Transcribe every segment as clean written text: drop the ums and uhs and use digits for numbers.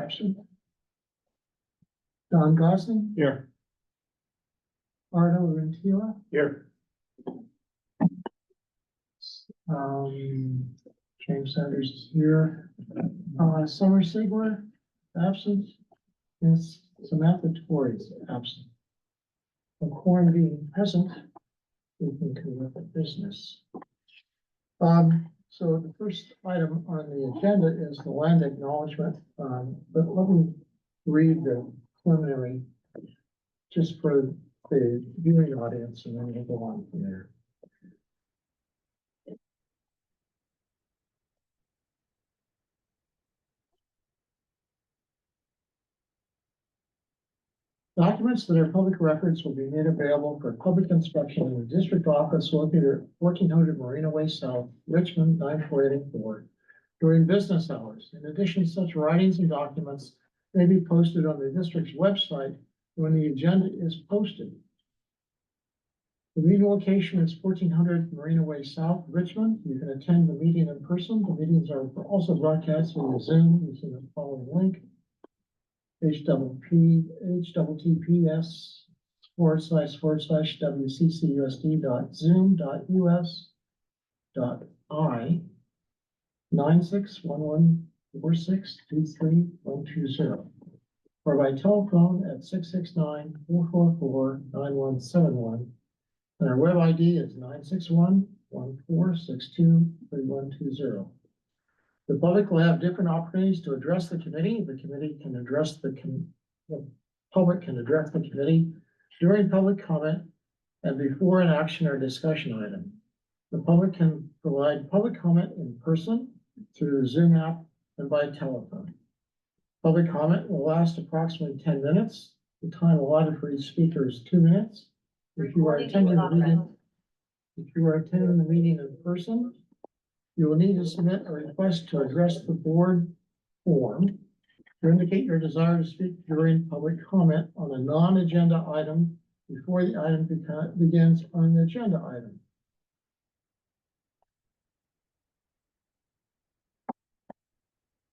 absent. Don Gosney, Here. Ardo Rentila, Here. James Sanders is here. Summer Sigler, absent. Yes, Samantha Torrey is absent. A quorum being present, we can conduct business. So the first item on the agenda is the land acknowledgement, but let me read the preliminary just for the viewing audience, and then we'll go on from there. Documents that are public records will be made available for public inspection in the district office located at 1400 Marina Way South, Richmond, 94884, during business hours. In addition, such writings and documents may be posted on the district's website when the agenda is posted. The meeting location is 1400 Marina Way South, Richmond. You can attend the meeting in person. The meetings are also broadcast via Zoom using the following link: https://wccsd.zoom.us.96114623120, or by telephone at 669-444-9171. And our web ID is 961-1462-3120. The public will have different opportunities to address the committee. The committee can address the public can address the committee during public comment and before an action or discussion item. The public can provide public comment in person through the Zoom app and by telephone. Public comment will last approximately 10 minutes. The time allotted for each speaker is 2 minutes. If you are attending the meeting in person, you will need to submit a request to address the board form to indicate your desire to speak during public comment on a non-agenda item before the item begins on the agenda item.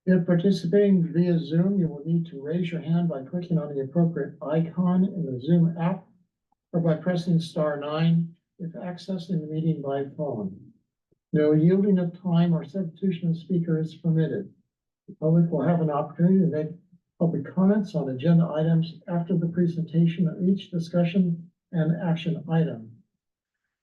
If participating via Zoom, you will need to raise your hand by clicking on the appropriate icon in the Zoom app or by pressing *9 if accessing the meeting by phone. No yielding of time or substitution of speaker is permitted. The public will have an opportunity to make public comments on agenda items after the presentation of each discussion and action item.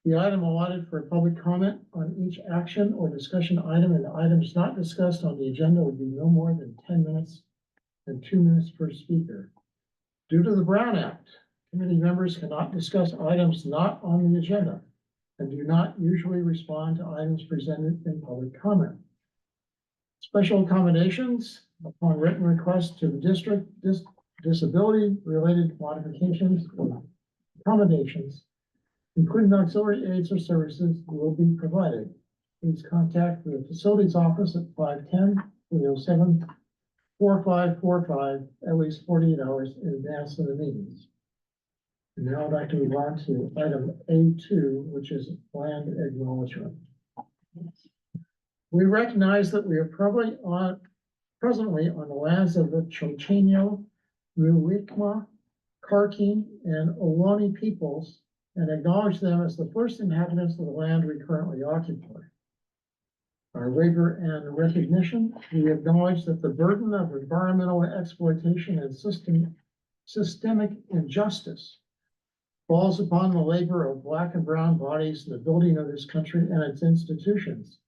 The item allotted for public comment on each action or discussion item and items not discussed on the agenda would be no more than 10 minutes and 2 minutes per speaker. Due to the Brown Act, committee members cannot discuss items not on the agenda and do not usually respond to items presented in public comment. Special accommodations upon written request to the district, disability-related modifications or accommodations, including auxiliary aids or services, will be provided. Please contact the facilities office at 510-307-4545 at least 48 hours in advance of the meetings. And now I'd like to move on to item A2, which is land acknowledgement. We recognize that we are presently on the lands of the Chochenyo, Ruwikma, Karkin, and Ohlone peoples, and acknowledge them as the first inhabitants of the land we currently occupy. Our waiver and recognition, we acknowledge that the burden of environmental exploitation and systemic injustice falls upon the labor of Black and brown bodies in the building of this country and its institutions.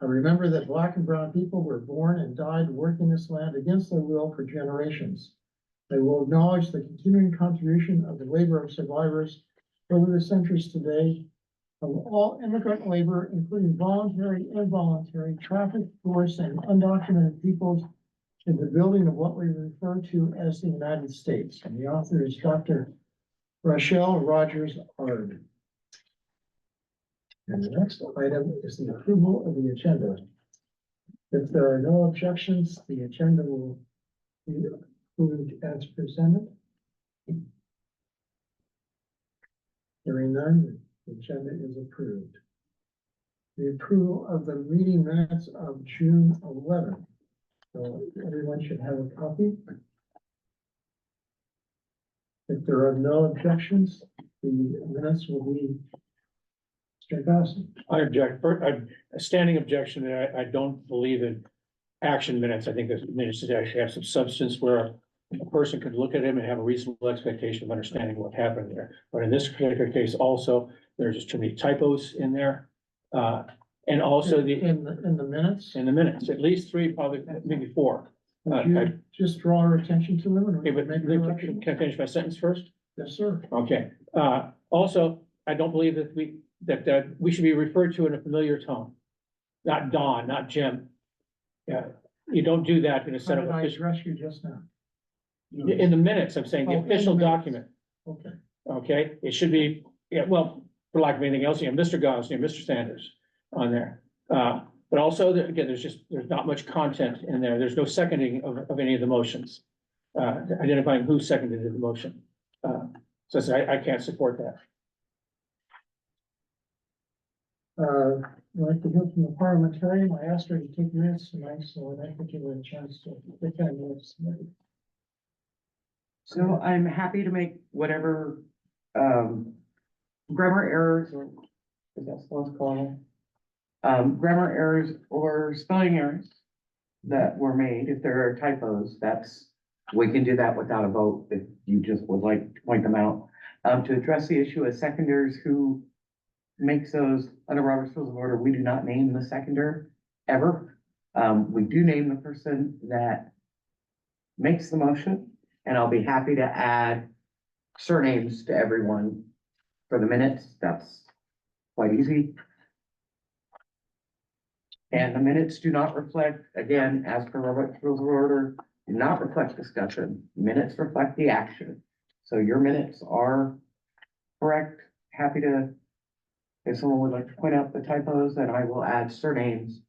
I remember that Black and brown people were born and died working this land against their will for generations. I will acknowledge the continuing contribution of the labor of survivors over the centuries today of all immigrant labor, including voluntary, involuntary, trafficked, forced, and undocumented peoples in the building of what we refer to as the United States. And the author is Dr. Rochelle Rogers Ard. And the next item is the approval of the agenda. If there are no objections, the agenda will be approved as presented. Hearing none, the agenda is approved. The approval of the meeting minutes of June 11th. So everyone should have a copy. If there are no objections, the minutes will be. Mr. Gosney. I object, a standing objection that I don't believe in action minutes. I think that minutes should actually have some substance where a person could look at them and have a reasonable expectation of understanding what happened there. But in this particular case also, there's just too many typos in there. And also In the minutes, in the minutes, at least three, probably maybe four. would you just draw our attention to them and we Okay, but can make a correction? can I finish my sentence first? Yes, sir. Okay, also, I don't believe that we should be referred to in a familiar tone. Not Don, not Jim. Yeah, you don't do that in a How set of did I official, address you just now? in the minutes, I'm saying, Oh, the in the official minutes. document, Okay, okay? It should be, yeah, well, for lack of anything else, you know, Mr. Gosney, Mr. Sanders on there. But also, again, there's not much content in there. There's no seconding of any of the motions. Identifying who seconded the motion. So I can't support that. I'd like to hear from the parliamentarian. I asked her to take minutes tonight, so I'd like to give her a chance to take that minutes. So I'm happy to make whatever, grammar errors, or is that what it's called? Grammar errors or spelling errors that were made. If there are typos, we can do that without a vote if you just would like to point them out. To address the issue of seconders who makes those under Robert's Rules of Order, we do not name the seconder ever. We do name the person that makes the motion, and I'll be happy to add surnames to everyone for the minutes. That's quite easy. And the minutes do not reflect, again, as per Robert's Rules of Order, do not reflect discussion. Minutes reflect the action. So your minutes are correct. Happy to, if someone would like to point out the typos, then I will add surnames.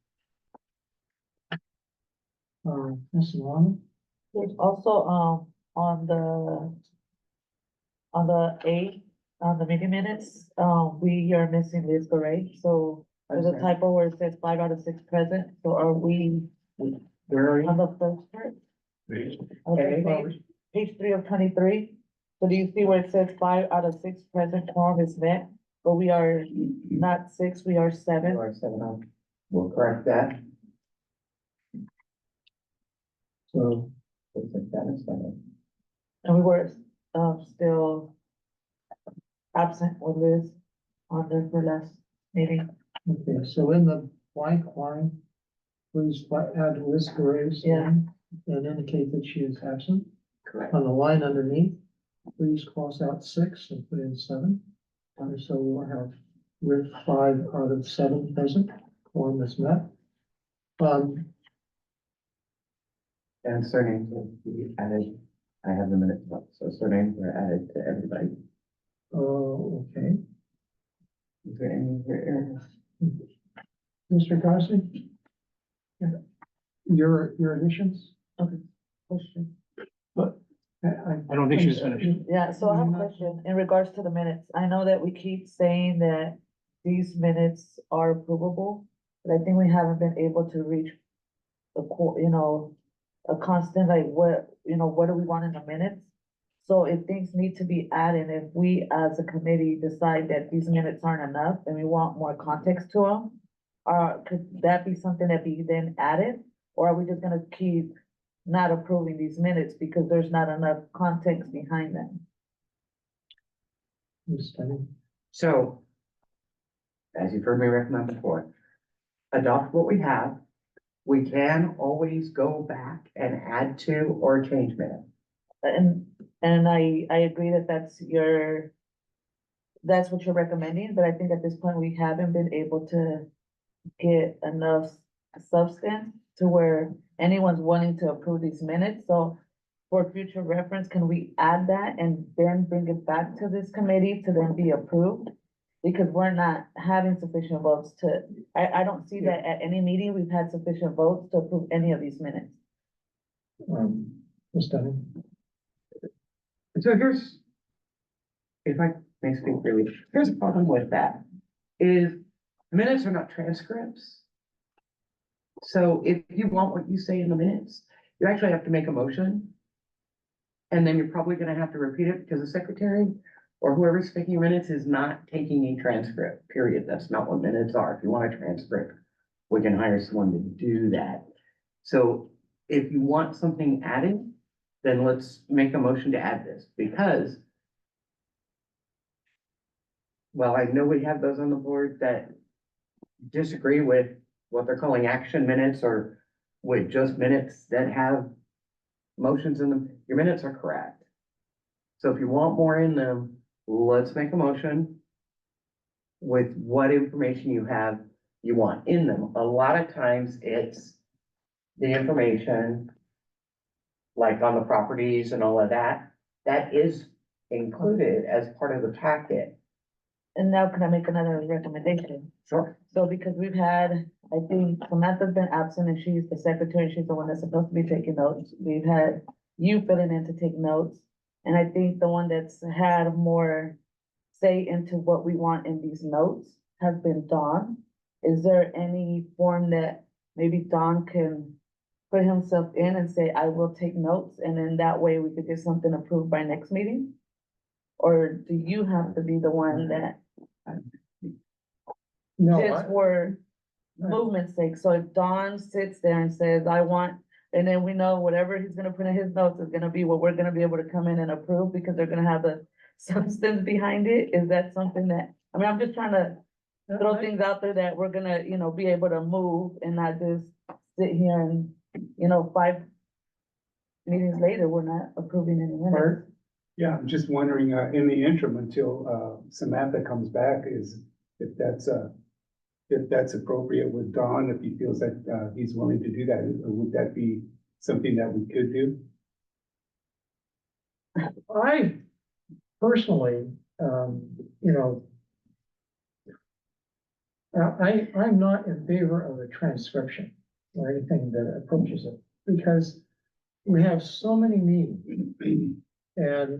Ms. Maloney? There's also, on the meeting minutes, we are missing Liz Gray, so there's a typo where it says 5 out of 6 present, so are we Where are on you? the first part? On the Okay. first page 3 of 23, so do you see where it says 5 out of 6 present quorum is met, but we are not 6, we are 7? You are 7 out. We'll correct that. So, Looks like that is 7. And we were, still absent with Liz on the last meeting. okay, so in the blank line, please add Liz Gray's Yeah. name and indicate that she is absent. Correct. On the line underneath, please cross out 6 and put in 7. And so we'll have with 5 out of 7 present, quorum is met. And surnames will be added. I have the minutes up, so surnames are added to everybody. Okay, Is there any other errors? Mr. Gosney? Your additions? Okay, question. I don't think she was finished. Yeah, so I have a question in regards to the minutes. I know that we keep saying that these minutes are approvable, but I think we haven't been able to reach a constant, like what do we want in the minutes? So if things need to be added, if we as a committee decide that these minutes aren't enough and we want more context to them, could that be something that be then added? Or are we just gonna keep not approving these minutes because there's not enough context behind them? Ms. Tenney? So, as you've heard me recommend before, adopt what we have. We can always go back and add to or change minutes. And I agree that that's what you're recommending, but I think at this point, we haven't been able to get enough substance to where anyone's wanting to approve these minutes. So for future reference, can we add that and then bring it back to this committee to then be approved? Because we're not having sufficient votes I don't see that at any meeting we've had sufficient votes to approve any of these minutes. Ms. Tenney? So here's, if I may speak freely, here's a problem with that, is minutes are not transcripts. So if you want what you say in the minutes, you actually have to make a motion. And then you're probably gonna have to repeat it because the secretary or whoever's taking minutes is not taking a transcript, period. That's not what minutes are. If you want a transcript, we can hire someone to do that. So if you want something added, then let's make a motion to add this because well, I know we have those on the board that disagree with what they're calling action minutes or with just minutes that have motions in them. Your minutes are correct. So if you want more in them, let's make a motion with what information you want in them. A lot of times it's the information like on the properties and all of that, that is included as part of the packet. And now can I make another recommendation? Sure. So because we've had, I think Samantha's been absent and she's the secretary, she's the one that's supposed to be taking notes. We've had you filling in to take notes. And I think the one that's had more say into what we want in these notes has been Dawn. Is there any form that maybe Dawn can put himself in and say, I will take notes, and then that way we could get something approved by next meeting? Or do you have to be the one that, No, just for movement's sake? So if Dawn sits there and says, I want, and then we know whatever he's gonna put in his notes is gonna be what we're gonna be able to come in and approve because they're gonna have the substance behind it, is that something that, I mean, I'm just trying to throw things out there that we're gonna, be able to move and not just sit here and, 5 meetings later, we're not approving any minutes. Bert? Yeah, I'm just wondering, in the interim until, Samantha comes back, if that's appropriate with Don, if he feels that, he's willing to do that, or would that be something that we could do? I personally, I'm not in favor of a transcription or anything that approaches it, because we have so many meetings. And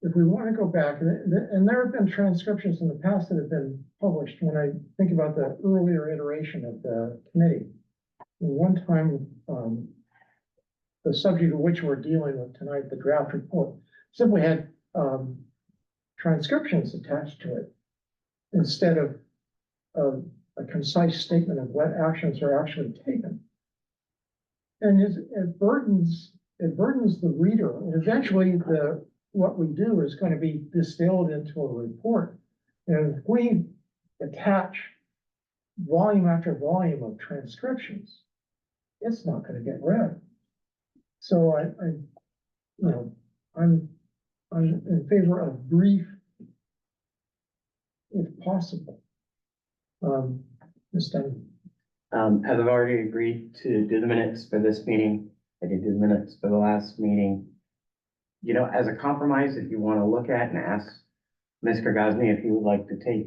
if we want to go back, and there have been transcriptions in the past that have been published, when I think about the earlier iteration of the committee. One time, the subject of which we're dealing with tonight, the draft report, simply had transcriptions attached to it instead of a concise statement of what actions are actually taken. And it burdens the reader, and eventually what we do is going to be distilled into a report. And if we attach volume after volume of transcriptions, it's not going to get read. So I'm in favor of brief, if possible. Ms. Dunn. As I've already agreed to do the minutes for this meeting, I did do the minutes for the last meeting. As a compromise, if you want to look at and ask Mr. Gosney if he would like to take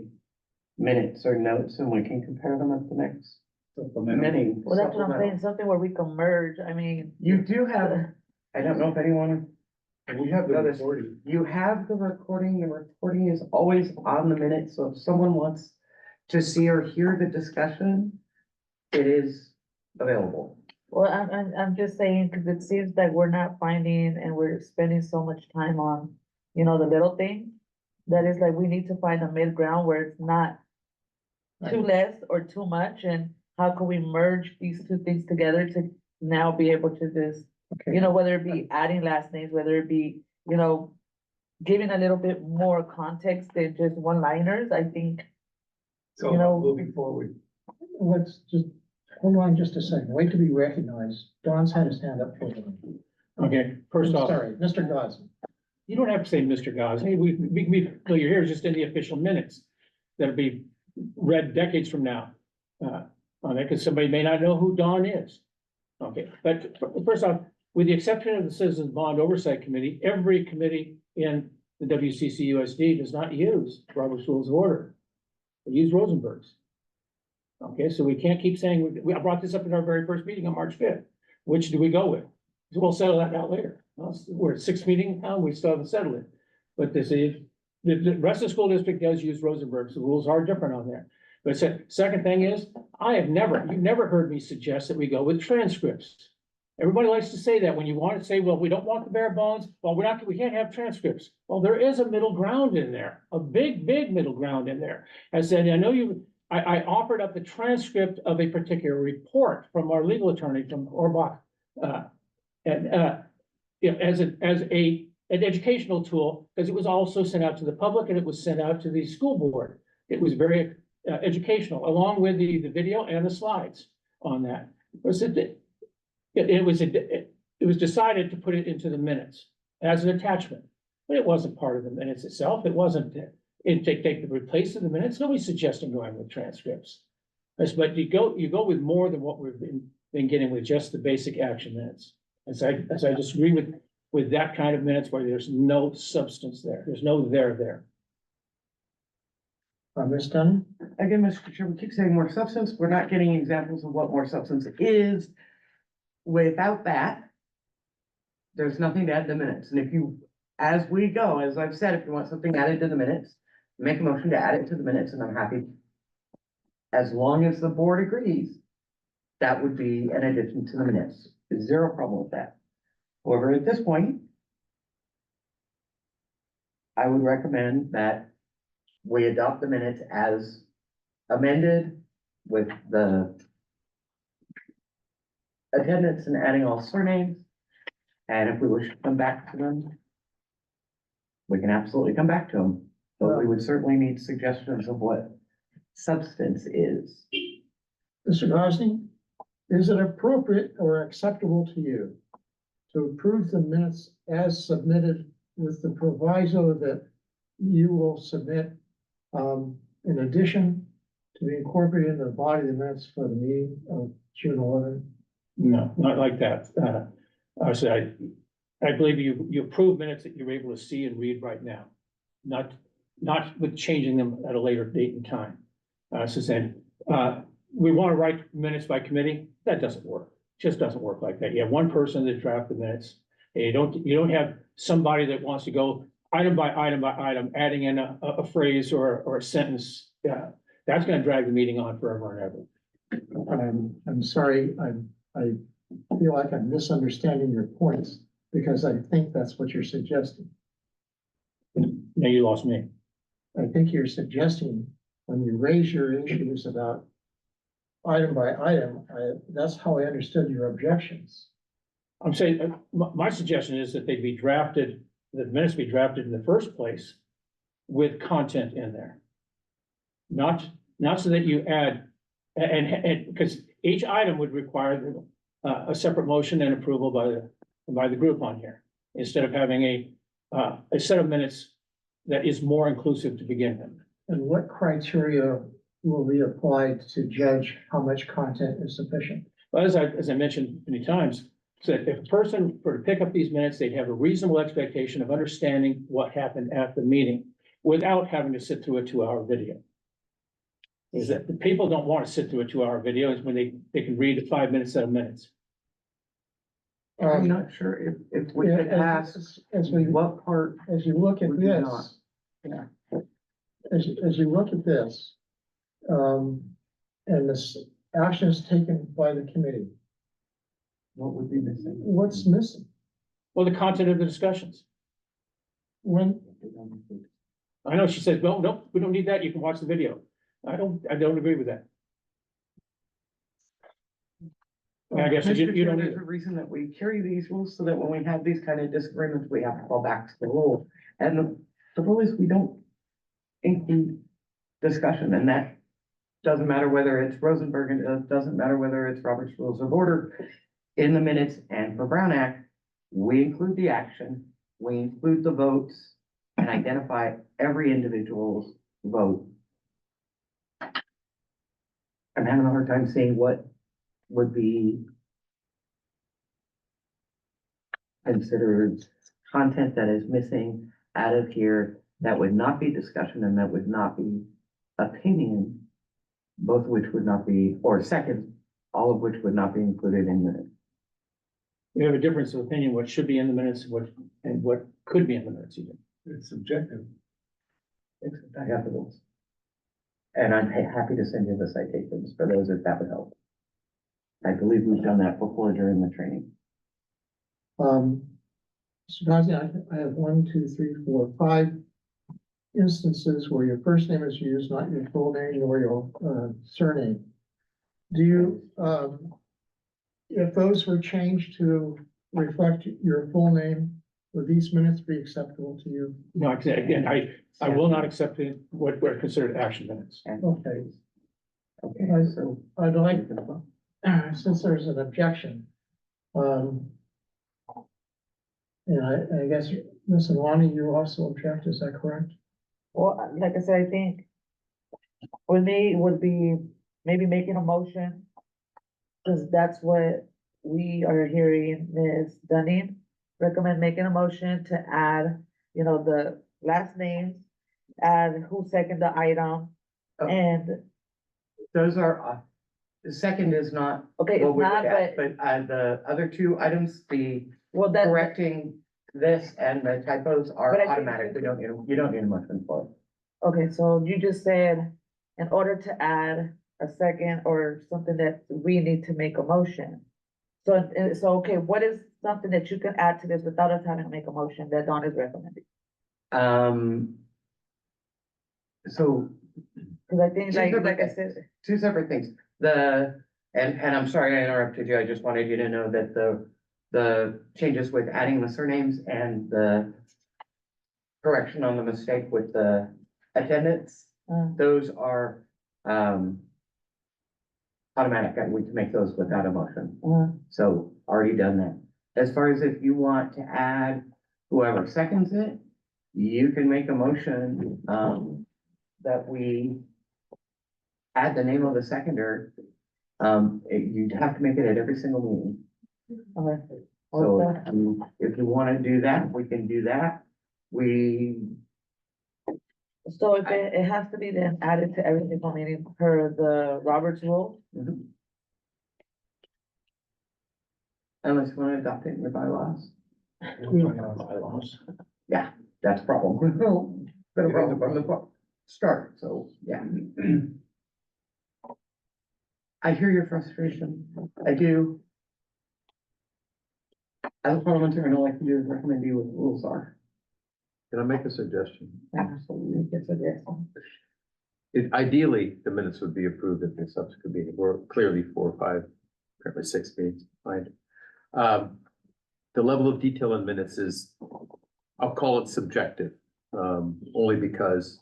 minutes or notes and we can compare them at the next meeting. Well, that's what I'm saying, something where we can merge, I mean. You do have, I don't know if anyone, We have the Notice. recording. you have the recording is always on the minutes, so if someone wants to see or hear the discussion, it is available. Well, I'm just saying, because it seems like we're not finding and we're spending so much time on, the little thing. That is like, we need to find a mid ground where it's not too less or too much, and how can we merge these two things together to now be able to just, Okay. whether it be adding last names, whether it be, giving a little bit more context than just one-liners, I think. So moving forward, Let's just, hold on just a second, wait to be recognized. Don's had his hand up for them. Okay, first off, Sorry, Mr. Dawson. you don't have to say Mr. Gosney. Hey, we can be clear here, just in the official minutes that'll be read decades from now. On it, because somebody may not know who Don is. Okay, but first off, with the exception of the Citizens Bond Oversight Committee, every committee in the WCCUSD does not use Robert's Rules of Order. They use Rosenberg's. Okay, so we can't keep saying, I brought this up in our very first meeting on March 5th. Which do we go with? So we'll settle that out later. Well, we're at 6th meeting now, we still haven't settled it. But the rest of the school district does use Rosenberg's. The rules are different on there. But second thing is, you've never heard me suggest that we go with transcripts. Everybody likes to say that when you want to say, well, we don't want the bare bones, well, we can't have transcripts. Well, there is a middle ground in there, a big middle ground in there. I said, I offered up the transcript of a particular report from our legal attorney from Orbach. As an educational tool, because it was also sent out to the public and it was sent out to the school board. It was very educational, along with the video and the slides on that. It was decided to put it into the minutes as an attachment, but it wasn't part of the minutes itself. It wasn't, take the replace of the minutes. Nobody's suggesting going with transcripts. But you go with more than what we've been getting with just the basic action minutes. As I disagree with that kind of minutes where there's no substance there. There's no there. Ms. Dunn? Again, Mr. Chair, we keep saying more substance. We're not getting examples of what more substance is. Without that, there's nothing to add to the minutes. And if you, as we go, as I've said, if you want something added to the minutes, make a motion to add it to the minutes, and I'm happy. As long as the board agrees, that would be an addition to the minutes. Zero problem with that. However, at this point, I would recommend that we adopt the minutes as amended with the attendance and adding all surnames. And if we wish to come back to them, we can absolutely come back to them. But we would certainly need suggestions of what substance is. Mr. Gosney, is it appropriate or acceptable to you to approve the minutes as submitted with the proviso that you will submit, in addition to be incorporated into the body of the minutes for the meeting of June 11th? No, not like that. I believe you approve minutes that you're able to see and read right now, not with changing them at a later date and time. We want to write minutes by committee. That doesn't work. Just doesn't work like that. You have one person that draft the minutes. And you don't have somebody that wants to go item by item, adding in a phrase or a sentence. Yeah, that's going to drag the meeting on forever and ever. I'm sorry, I feel like I'm misunderstanding your points because I think that's what you're suggesting. Now you lost me. I think you're suggesting when you raise your issues about item by item, that's how I understood your objections. I'm saying, my suggestion is that they be drafted, the minutes be drafted in the first place with content in there. Not so that you add, and because each item would require a separate motion and approval by the group on here, instead of having a set of minutes that is more inclusive to begin with. And what criteria will be applied to judge how much content is sufficient? Well, as I mentioned many times, so if a person were to pick up these minutes, they'd have a reasonable expectation of understanding what happened at the meeting without having to sit through a 2-hour video. Is that the people don't want to sit through a 2-hour video is when they can read a 5-minute set of minutes. I'm not sure if we could ask what part. As you look at would be this, not. yeah. As you look at this, and this actions taken by the committee, What would be missing? what's missing? Well, the content of the discussions. When, I know she says, no, we don't need that. You can watch the video. I don't agree with that. I guess you Mr. don't Chair, need there's a reason that we carry these rules so that when we have these kind of disagreements, we have to fall back to the rule. And the rule is we don't include discussion, and that doesn't matter whether it's Rosenberg, and it doesn't matter whether it's Robert's Rules of Order. In the minutes and for Brown Act, we include the action, we include the votes, and identify every individual's vote. I'm having a hard time seeing what would be considered content that is missing out of here, that would not be discussion and that would not be opinion, both of which would not be, or second, all of which would not be included in the. We have a difference of opinion, what should be in the minutes, and what could be in the minutes even. It's subjective. I have the rules. And I'm happy to send you the citations for those if that would help. I believe we've done that before during the training. Mr. Gosney, I have 1, 2, 3, 4, 5 instances where your first name is used, not your full name or your surname. Do you, if those were changed to reflect your full name, would these minutes be acceptable to you? No, again, I will not accept what were considered action minutes. Okay, Okay, so. I'd like, since there's an objection, and I guess, Ms. Alani, you also object, is that correct? Well, like I said, I think with me would be maybe making a motion. Cause that's what we are hearing Ms. Dunning recommend making a motion to add, you know, the last names, add who seconded the item, Oh. and, Those are, the second is not. okay, what it's we not, would add, but, But, the other two items, the well, that, correcting this and the typos But I are think- automatic. You don't need a motion for it. okay, so you just said, in order to add a second or something that we need to make a motion. So, okay, what is something that you can add to this without us having to make a motion that Dawn is recommending? So Cause I think, like I said, two separate things. And I'm sorry I interrupted you. I just wanted you to know that the changes with adding the surnames and the correction on the mistake with the attendance, those are, automatic, and we can make those without a motion. So already done that. As far as if you want to add whoever seconds it, you can make a motion, that we add the name of the seconder. You'd have to make it at every single meeting. okay. So if you want to do that, we can do that. So if it has to be then added to every single meeting per the Roberts rule, Unless you want to adopt it in your bylaws. We don't have bylaws. Yeah, that's a problem. Been a problem from the start, so, yeah. I hear your frustration. I do. As a parliamentarian, all I can do is recommend you what the rules are. Can I make a suggestion? Absolutely. Yes, it is. Ideally, the minutes would be approved at the subsequent meeting. We're clearly 4 or 5, apparently 6 meetings behind. The level of detail in minutes is, I'll call it subjective, only because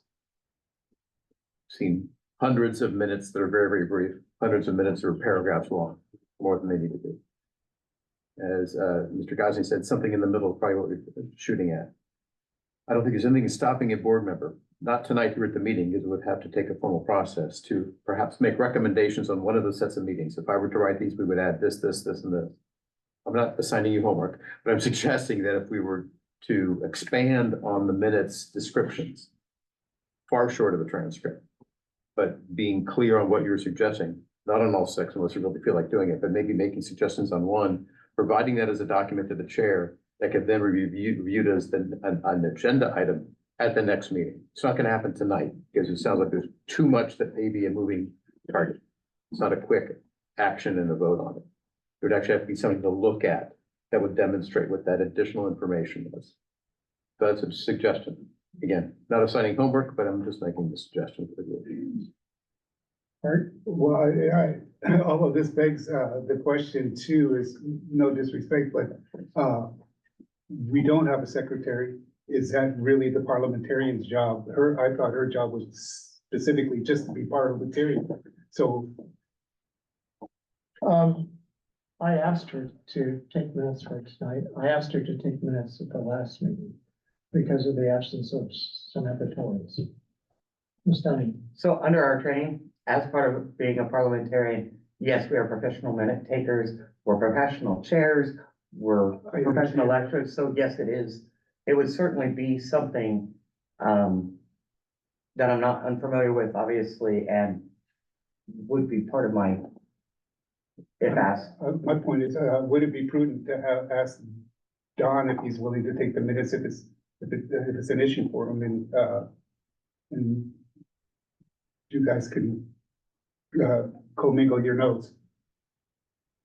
I've seen hundreds of minutes that are very, very brief, hundreds of minutes that are paragraphs long, more than they need to be. As Mr. Gosney said, something in the middle is probably what we're shooting at. I don't think there's anything stopping a board member, not tonight here at the meeting, because it would have to take a formal process to perhaps make recommendations on one of the sets of meetings. If I were to write these, we would add this, this, this, and this. I'm not assigning you homework, but I'm suggesting that if we were to expand on the minutes descriptions, far short of a transcript, but being clear on what you're suggesting, not on all 6 unless you really feel like doing it, but maybe making suggestions on one, providing that as a document to the chair that could then be reviewed as an agenda item at the next meeting. It's not gonna happen tonight because it sounds like there's too much that may be a moving target. It's not a quick action and a vote on it. It would actually have to be something to look at that would demonstrate what that additional information is. So that's a suggestion. Again, not assigning homework, but I'm just making the suggestion for you. Art? Well, all of this begs, the question too, is no disrespect, but, we don't have a secretary. Is that really the parliamentarian's job? I thought her job was specifically just to be parliamentarian. So, I asked her to take minutes for tonight. I asked her to take minutes at the last meeting because of the absence of Samantha Torres. Ms. Dunning. So under our training, as part of being a parliamentarian, yes, we are professional minute takers, we're professional chairs, we're professional lecturers, so yes, it is. It would certainly be something, that I'm not unfamiliar with, obviously, and would be part of my, if asked. my point is, would it be prudent to ask Don if he's willing to take the minutes if it's an issue for him and you guys can commingle your notes.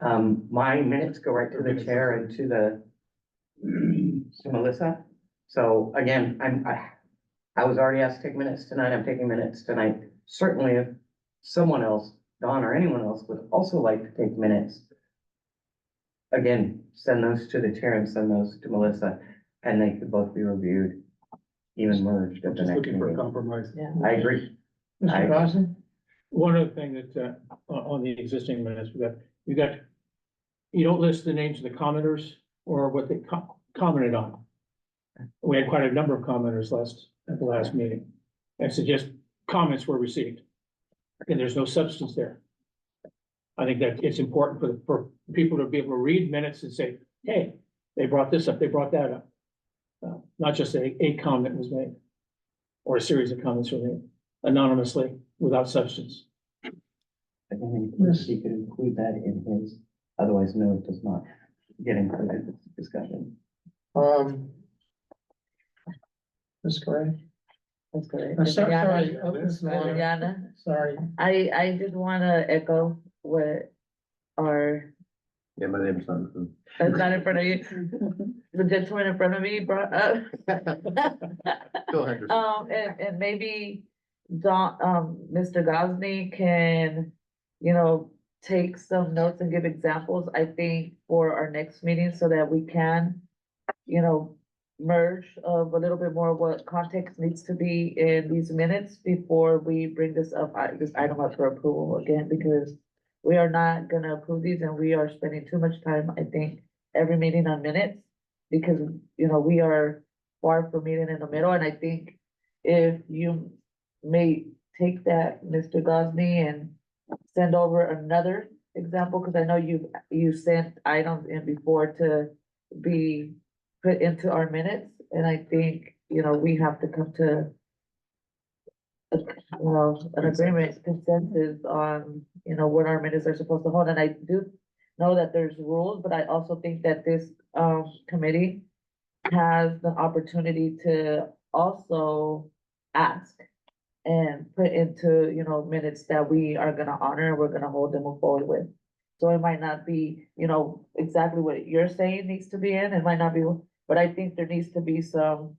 My minutes go right to the chair and to Melissa. So again, I was already asked to take minutes tonight. I'm taking minutes tonight. Certainly if someone else, Don or anyone else would also like to take minutes, again, send those to the chair and send those to Melissa, and they could both be reviewed, even merged at the Just next looking for a meeting. compromise. Yeah. I agree. Mr. Gosney? One other thing that, on the existing minutes, you don't list the names of the commenters or what they commented on. We had quite a number of commenters at the last meeting. And suggest comments were received. And there's no substance there. I think that it's important for people to be able to read minutes and say, hey, they brought this up, they brought that up. Not just a comment was made. Or a series of comments were made anonymously, without substance. I think Yes. he could include that in his, otherwise no, it does not get included in this discussion. Ms. Gray? That's correct. I'm sorry, Viviana? Ms. Miller. Viviana? Sorry. I just wanna echo what our, Yeah, my name's not. that's not in front of you, the gentleman in front of me brought up. Bill Henderson. And maybe Don, Mr. Gosney can, take some notes and give examples, I think, for our next meeting so that we can, merge of a little bit more of what context needs to be in these minutes before we bring this item up for approval again, because we are not gonna approve these and we are spending too much time, I think, every meeting on minutes. Because, we are far from meeting in the middle, and I think if you may take that, Mr. Gosney, and send over another example, because I know you sent items in before to be put into our minutes, and I think, we have to come to an agreement, consensus on, what our minutes are supposed to hold, and I do know that there's rules, but I also think that this, committee has the opportunity to also ask and put into, minutes that we are gonna honor and we're gonna hold and move forward with. So it might not be, exactly what you're saying needs to be in, it might not be, but I think there needs to be some,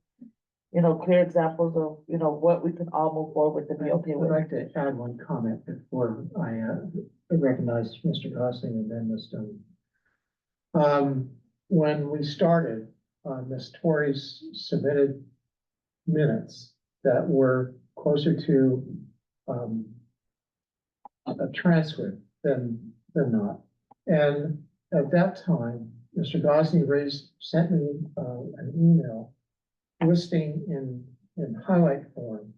clear examples of, what we can all move forward with and be okay I'd with. like to add one comment before I recognize Mr. Gosling and then Ms. Dunn. When we started, Ms. Torres submitted minutes that were closer to a transcript than not. And at that time, Mr. Gosney sent me an email listing in highlight form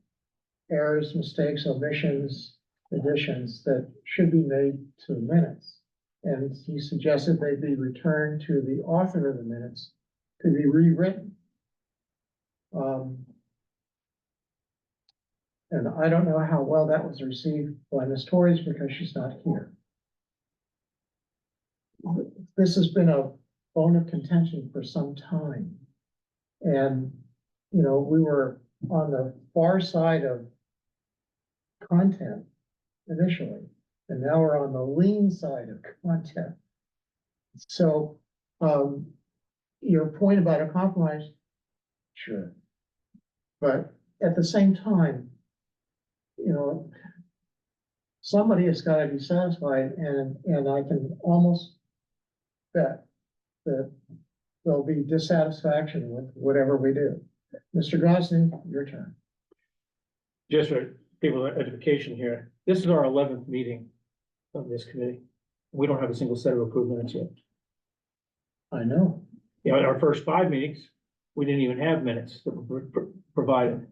errors, mistakes, omissions, additions that should be made to the minutes. And he suggested they be returned to the author of the minutes to be rewritten. And I don't know how well that was received by Ms. Torres because she's not here. This has been a bone of contention for some time. And, we were on the far side of content initially, and now we're on the lean side of content. So, your point about a compromise, sure. But at the same time, somebody has got to be satisfied, and I can almost bet that there'll be dissatisfaction with whatever we do. Mr. Gosney, your turn. Just for people's edification here, this is our 11th meeting of this committee. We don't have a single set of approved minutes yet. I know. In our first 5 meetings, we didn't even have minutes that were provided.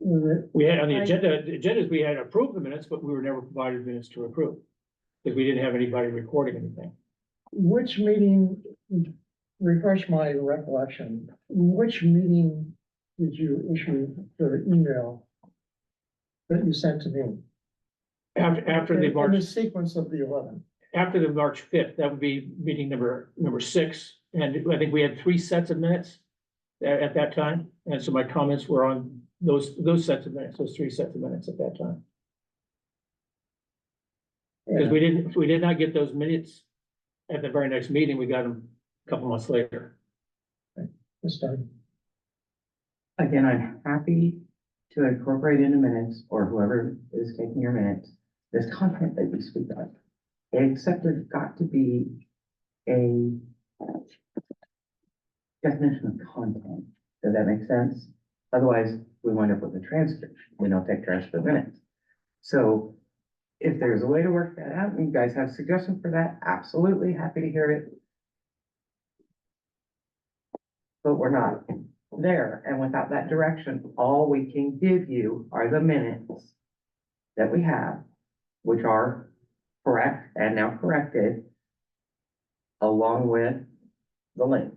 We had on the agendas, we had approved the minutes, but we were never provided minutes to approve. Because we didn't have anybody recording anything. Which meeting, refresh my recollection, which meeting did you issue the email that you sent to me? After the In the March, sequence of the 11. after the March 5th, that would be meeting number 6. And I think we had 3 sets of minutes. at that time. And so my comments were on those sets of minutes, those 3 sets of minutes at that time. Because we did not get those minutes at the very next meeting. We got them a couple months later. Mr. Again, I'm happy to incorporate into minutes, or whoever is taking your minutes, this content that you speak of. Except there's got to be a definition of content. Does that make sense? Otherwise, we wind up with a transcript. We don't take transcript minutes. So if there's a way to work that out, and you guys have suggestions for that, absolutely happy to hear it. But we're not there, and without that direction, all we can give you are the minutes that we have, which are correct and now corrected, along with the link.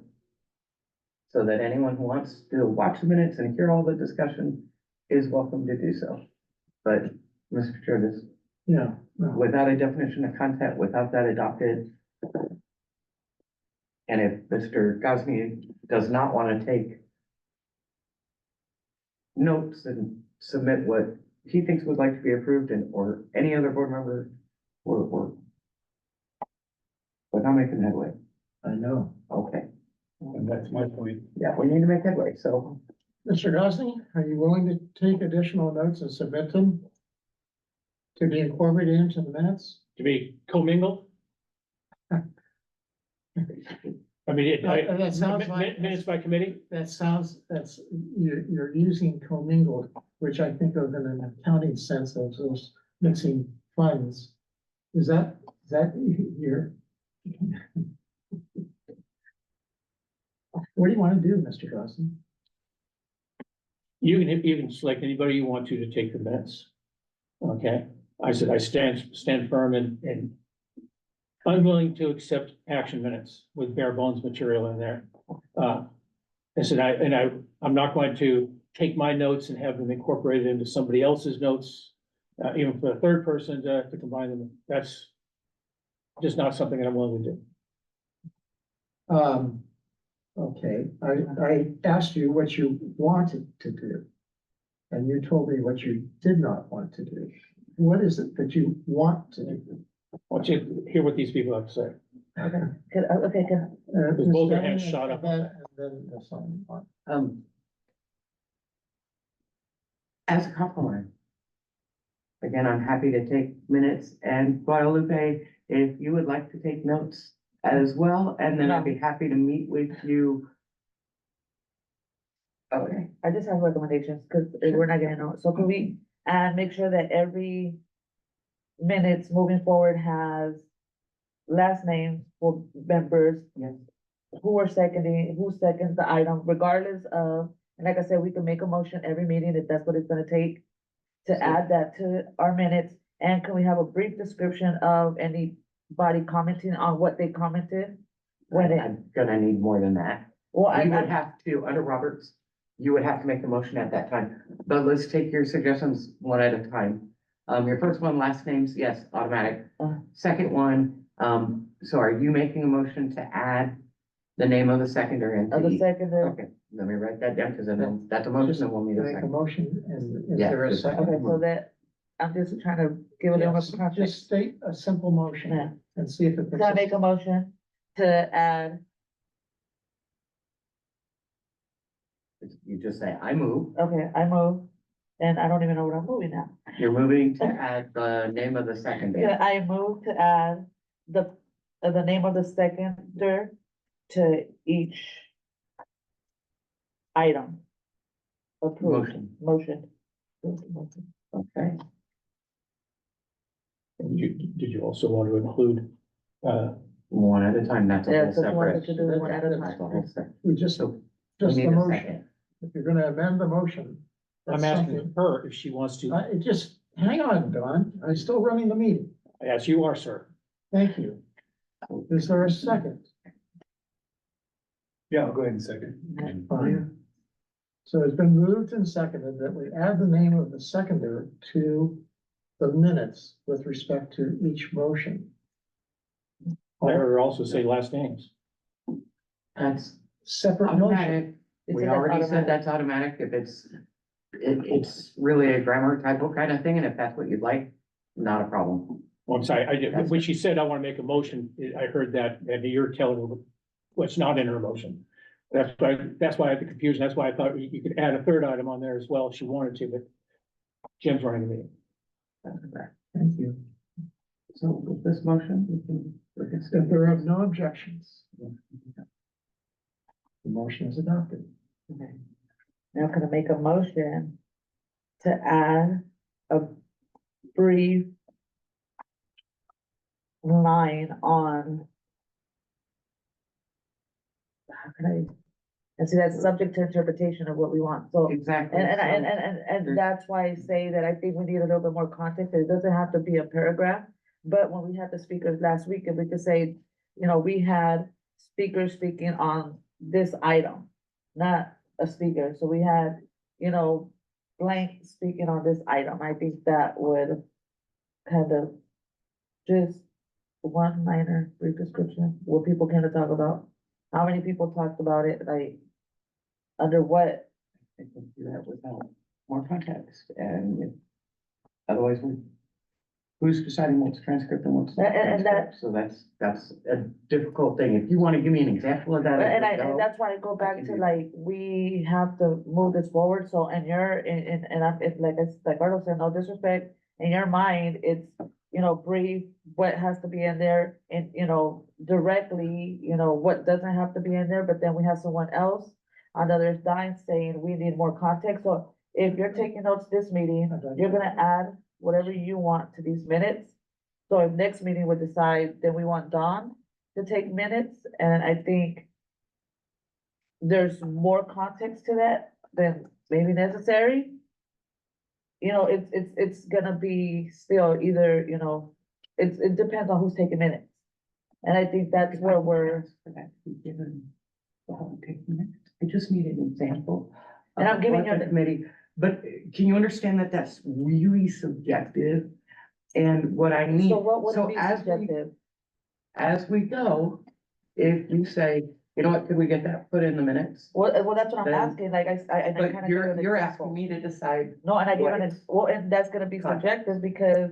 So that anyone who wants to watch the minutes and hear all the discussion is welcome to do so. But, Mr. Curtis, Yeah, no, without a definition of content, without that adopted, and if Mr. Gosney does not want to take notes and submit what he thinks would like to be approved, and or any other board member, we're not making headway. I know. Okay, And that's my point. yeah, we need to make headway, so Mr. Gosney, are you willing to take additional notes and submit them to be incorporated into the minutes? To be commingled. I mean, That sounds like- minutes by committee. You're using commingled, which I think of in an accounting sense of those mixing funds. Is that your? What do you want to do, Mr. Gosney? You can select anybody you want to take the minutes. Okay, I said I stand firm and unwilling to accept action minutes with bare bones material in there. I said I'm not going to take my notes and have them incorporated into somebody else's notes, even for a third person to combine them. That's just not something that I'm willing to do. Okay, I asked you what you wanted to do. And you told me what you did not want to do. What is it that you want to do? I want you to hear what these people have to say. Okay, good. Because both their hands shot up. And then the sign on. as a compromise. Again, I'm happy to take minutes, and Guadalupe, if you would like to take notes as well, and then I'd be happy to meet with you. Okay, I just have recommendations, because we're not getting on, so can we, make sure that every minutes moving forward has last names for members, yes, who are seconding, who seconds the item, regardless of, and like I said, we can make a motion every meeting if that's what it's gonna take to add that to our minutes, and can we have a brief description of anybody commenting on what they commented? When it, I'm gonna need more than that. well, You would have to, under Roberts, you would have to make the motion at that time, but let's take your suggestions one at a time. Your first one, last names, yes, automatic. Second one, so are you making a motion to add the name of the seconder into of the each? seconder, Okay, let me write that down, because then that's a motion, and we'll need a Make a second. motion, and is Yeah, there a just- second? okay, so that, I'm just trying to give a little more Yes, context. just state a simple Yeah. motion and see if it. Can I make a motion to add, You just say, I move, okay, I move, and I don't even know what I'm moving now. you're moving to add the name of the seconder. Yeah, I move to add the name of the seconder to each item. Approved, motion. Okay, Did you also want to include, one at a time, that's a Yeah, whole so we wanted separate. to do one at a That's a time. whole separate. We just, So we just need the a motion. second. If you're gonna amend the motion. I'm that's asking something. her if she wants to, Just, hang on, Don, I'm still running the meeting. as you are, sir. Thank you. Is there a second? Yeah, I'll go ahead and second. Fine. So it's been moved and seconded that we add the name of the seconder to the minutes with respect to each motion. I heard her also say last names. That's Separate motion. automatic. It We said that's already said automatic. that's automatic, if it's really a grammar typo kind of thing, and if that's what you'd like, not a problem. Well, I'm sorry, when she said, I want to make a motion, I heard that, and you're telling her what's not in her motion. That's why I had the confusion, that's why I thought you could add a third item on there as well if she wanted to, but Jim's running the meeting. That's correct. Thank you. So with this motion, we can. If there are no objections, the motion is adopted. Okay. Now I'm gonna make a motion to add a brief line on. How can I, and see, that's subject to interpretation of what we want, so. Exactly. And that's why I say that I think we need a little bit more context, it doesn't have to be a paragraph. But when we had the speakers last week, if we could say, you know, we had speakers speaking on this item, not a speaker, so we had, you know, blank speaking on this item, I think that would kind of just one minor brief description, what people came to talk about, how many people talked about it, like, under what. I can do that without more context, and otherwise who's deciding what's transcript and what's not And that- transcript? So that's a difficult thing. If you want to give me an example of that. And as we go, that's why I go back can to do like, we have to move this forward, so, and you're, and I'm, it's like Carlos said, no disrespect, in your mind, it's, you know, brief, what has to be in there, and, you know, directly, you know, what doesn't have to be in there, but then we have someone else on the other side saying we need more context, so if you're taking notes this meeting, you're gonna add whatever you want to these minutes. So if next meeting we decide, then we want Dawn to take minutes, and I think there's more context to that than maybe necessary. You know, it's gonna be still either, you know, it depends on who's taking minutes. And I think that's where we're, For that to be given, take minutes. I just need an example. And I'm of giving what you the the- committee, but can you understand that that's really subjective? And what I need, so what would so it be as we, subjective? as we go, if you say, you know what, could we get that put in the minutes? Well, that's what I'm Then- asking, like, and I But kinda gave you an you're example. asking me to decide. No, and I gave what an, well, and that's gonna be Context. subjective, because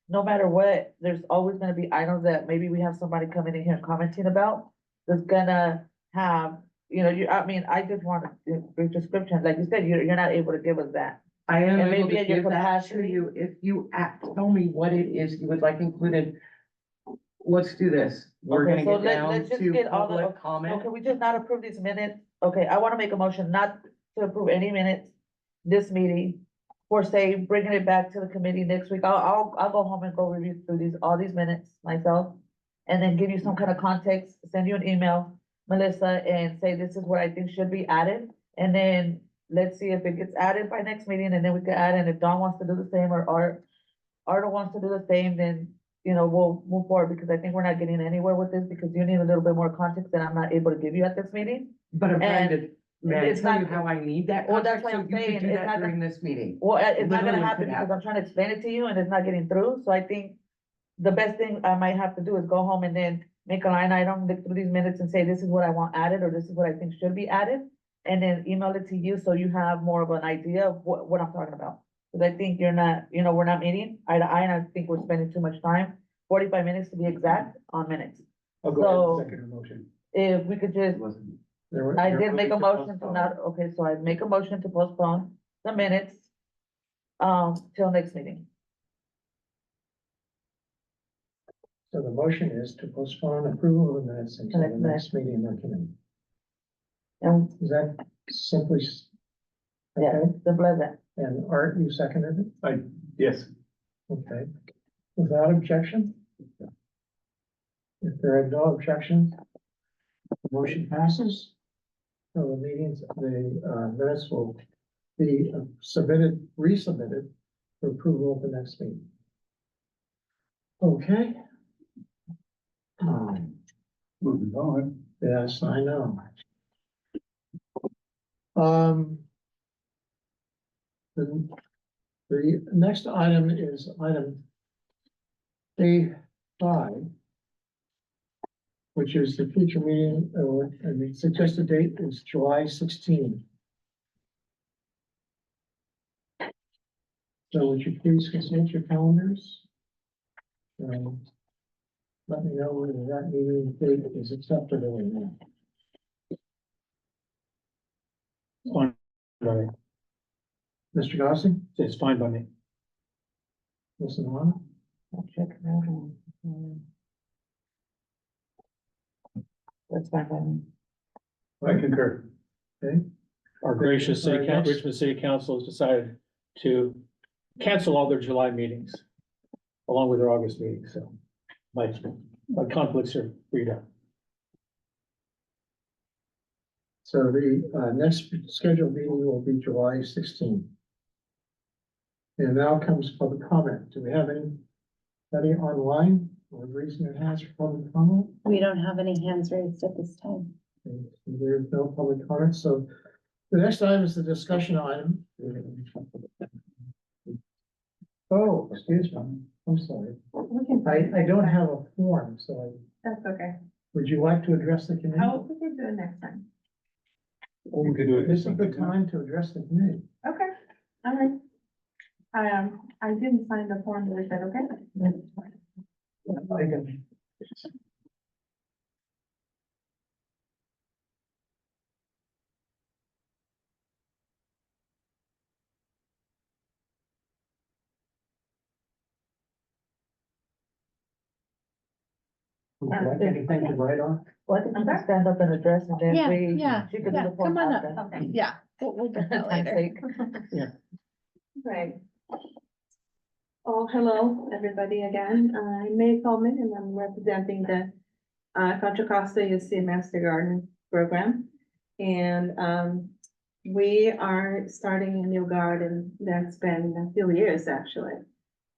no matter what, there's always gonna be items that maybe we have somebody coming in here and commenting about. That's gonna have, you know, I mean, I just want a brief description, like you said, you're not able to give us that. I am And able maybe to in your give that to capacity- you if you tell me what it is you would like included. Let's do this. We're Okay, gonna so get down let's just to get all the, public so comment. can we just not approve these minutes? Okay, I wanna make a motion not to approve any minutes this meeting. For say, bringing it back to the committee next week. I'll go home and go review through all these minutes myself. And then give you some kind of context, send you an email, Melissa, and say this is what I think should be added. And then let's see if it gets added by next meeting, and then we can add, and if Don wants to do the same, or Arda wants to do the same, then, you know, we'll move forward, because I think we're not getting anywhere with this, because you need a little bit more context that I'm not able to give you at this meeting. But I'm trying to, may I it's tell you not- how I need that Well, that's context, what so I'm you saying, could do it's that not gonna- during this meeting. Well, it's not gonna Literally happen could because happen. I'm trying to explain it to you and it's not getting through, so I think the best thing I might have to do is go home and then make a line item, look through these minutes and say, this is what I want added, or this is what I think should be added. And then email it to you, so you have more of an idea of what I'm talking about. Cause I think you're not, you know, we're not meeting eye to eye, and I think we're spending too much time, 45 minutes to be exact, on minutes. I'll go ahead So- and second her motion. If we could just, It wasn't. I did make a motion to not, okay, so I make a motion to postpone the minutes. Till next meeting. So the motion is to postpone approval of the minutes until the next meeting in the committee. And, Is that simply? yeah, Okay, simple as that. and Art, you seconded it? Yes. Okay, without objection? If there are no objections, the motion passes. So the meetings, the minutes will be submitted, resubmitted for approval at the next meeting. Okay. Moving on. Yes, I know. Um. The next item is item A5. which is the future meeting, and the suggested date is July 16. So would you please consult your calendars? Let me know whether that meeting date is acceptable or not. Fine by me. Mr. Gosney, It's fine by me. listen on. I'll check it out. That's fine by me. I concur. Okay, Our gracious All right, next. Richmond City Council has decided to cancel all their July meetings along with their August meetings, so my conflicts are freed up. so the next scheduled meeting will be July 16. And now comes public comment. Do we have anybody online or raising their hands for public comment? We don't have any hands raised at this time. Okay, there's no public comment, so the next item is the discussion item. Oh, excuse me, I'm sorry. I don't have a form, so That's okay. would you like to address the committee? We can do it next time. We could do it. This is a good time to address the committee. Okay, all right. I didn't sign the form, is that okay? I can- Would you like anything to write on? Well, I think you can stand up and address and then Yeah, we. yeah, She could do yeah, the form come on after. up. Yeah, we'll get that Time's later. sake. Right. Oh, hello, everybody again. I'm May Coleman and I'm representing the Contra Costa UC Master Garden Program. And we are starting a new garden that's been a few years actually.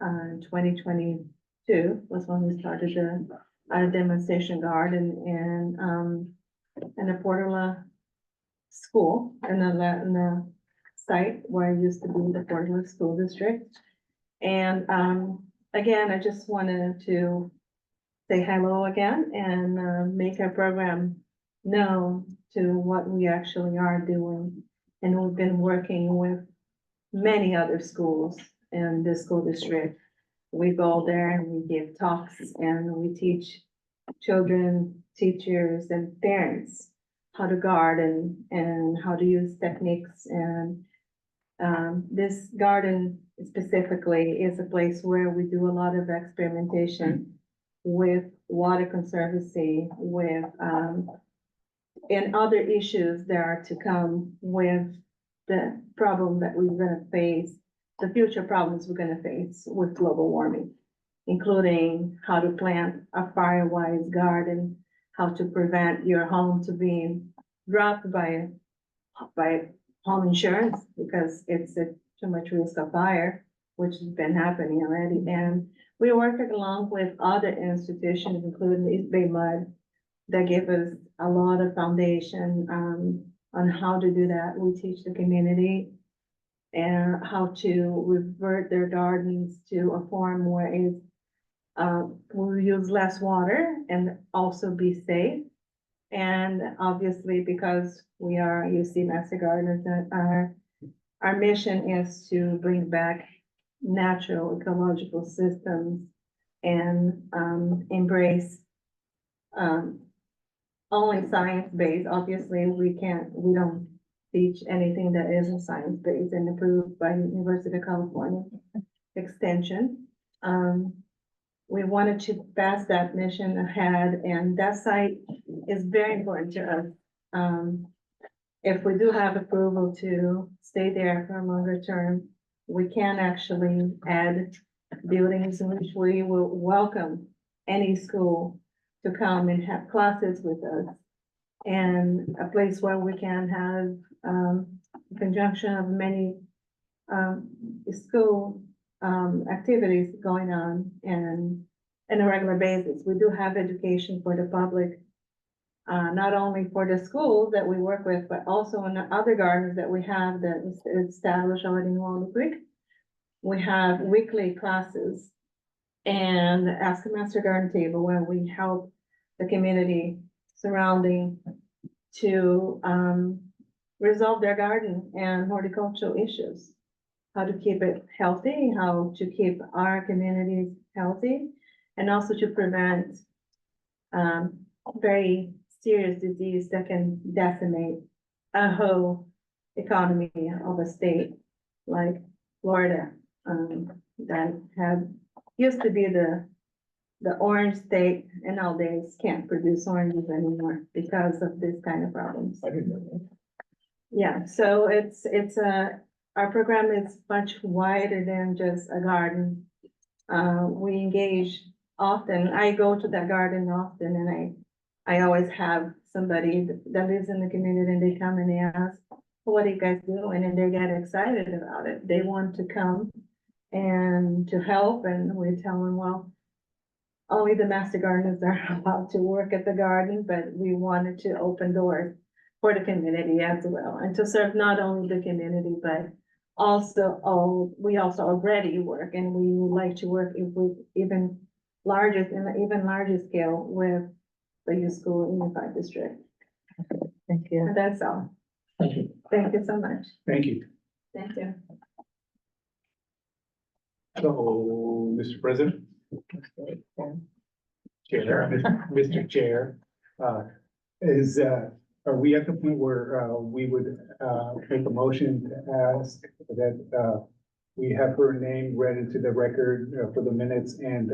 2022 was when we started our demonstration garden in a Portola school in the site where I used to be in the Portola School District. And again, I just wanted to say hello again and make our program known to what we actually are doing. And we've been working with many other schools in the school district. We go there and we give talks and we teach children, teachers and parents how to garden and how to use techniques. And this garden specifically is a place where we do a lot of experimentation with water conservancy, with and other issues that are to come with the problem that we're gonna face, the future problems we're gonna face with global warming, including how to plant a fire-wise garden, how to prevent your home to being dropped by home insurance because it's a too much risk of fire, which has been happening already. And we work along with other institutions, including East Bay Mud, that give us a lot of foundation on how to do that. We teach the community and how to revert their gardens to a form where it's will use less water and also be safe. And obviously, because we are UC Master Gardeners, our mission is to bring back natural ecological systems and embrace only science-based. Obviously, we don't teach anything that isn't science-based and approved by University of California Extension. We wanted to pass that mission ahead, and that site is very important to us. If we do have approval to stay there for a longer term, we can actually add buildings in which we will welcome any school to come and have classes with us. And a place where we can have a conjunction of many school activities going on and on a regular basis. We do have education for the public, not only for the schools that we work with, but also in the other gardens that we have that is established already in Walnut Creek. We have weekly classes and Ask a Master Garden Table where we help the community surrounding to, resolve their garden and horticultural issues. How to keep it healthy, how to keep our communities healthy, and also to prevent, very serious disease that can decimate a whole economy of a state like Florida, that used to be the orange state, and nowadays can't produce oranges anymore because of this kind of problems. I didn't know that. Yeah, so our program is much wider than just a garden. We engage often. I go to that garden often, and I always have somebody that lives in the community, and they come and they ask, what are you guys doing? And they get excited about it. They want to come and to help, and we tell them, well, only the master gardeners are allowed to work at the garden, but we wanted to open doors for the community as well, and to serve not only the community, but also, we also already work, and we would like to work with even larger scale with the youth school unified district. Thank you. And that's all. Thank you. Thank you so much. Thank you. Thank you. So, Mr. President. Chair, Mr. Chair, are we at the point where, we would, make a motion to ask that, we have her name read into the record for the minutes and,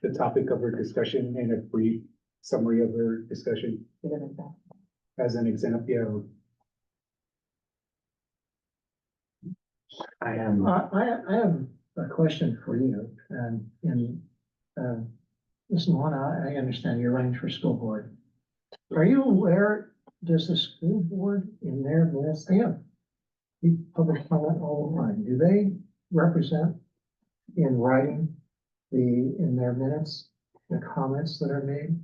the topic of her discussion and a brief summary of her discussion as an example, yeah. I am, I have a question for you, Ms. Moana, I understand you're running for school board. Are you aware, does the school board in their minutes, they have public comment all the time, do they represent in writing in their minutes, the comments that are made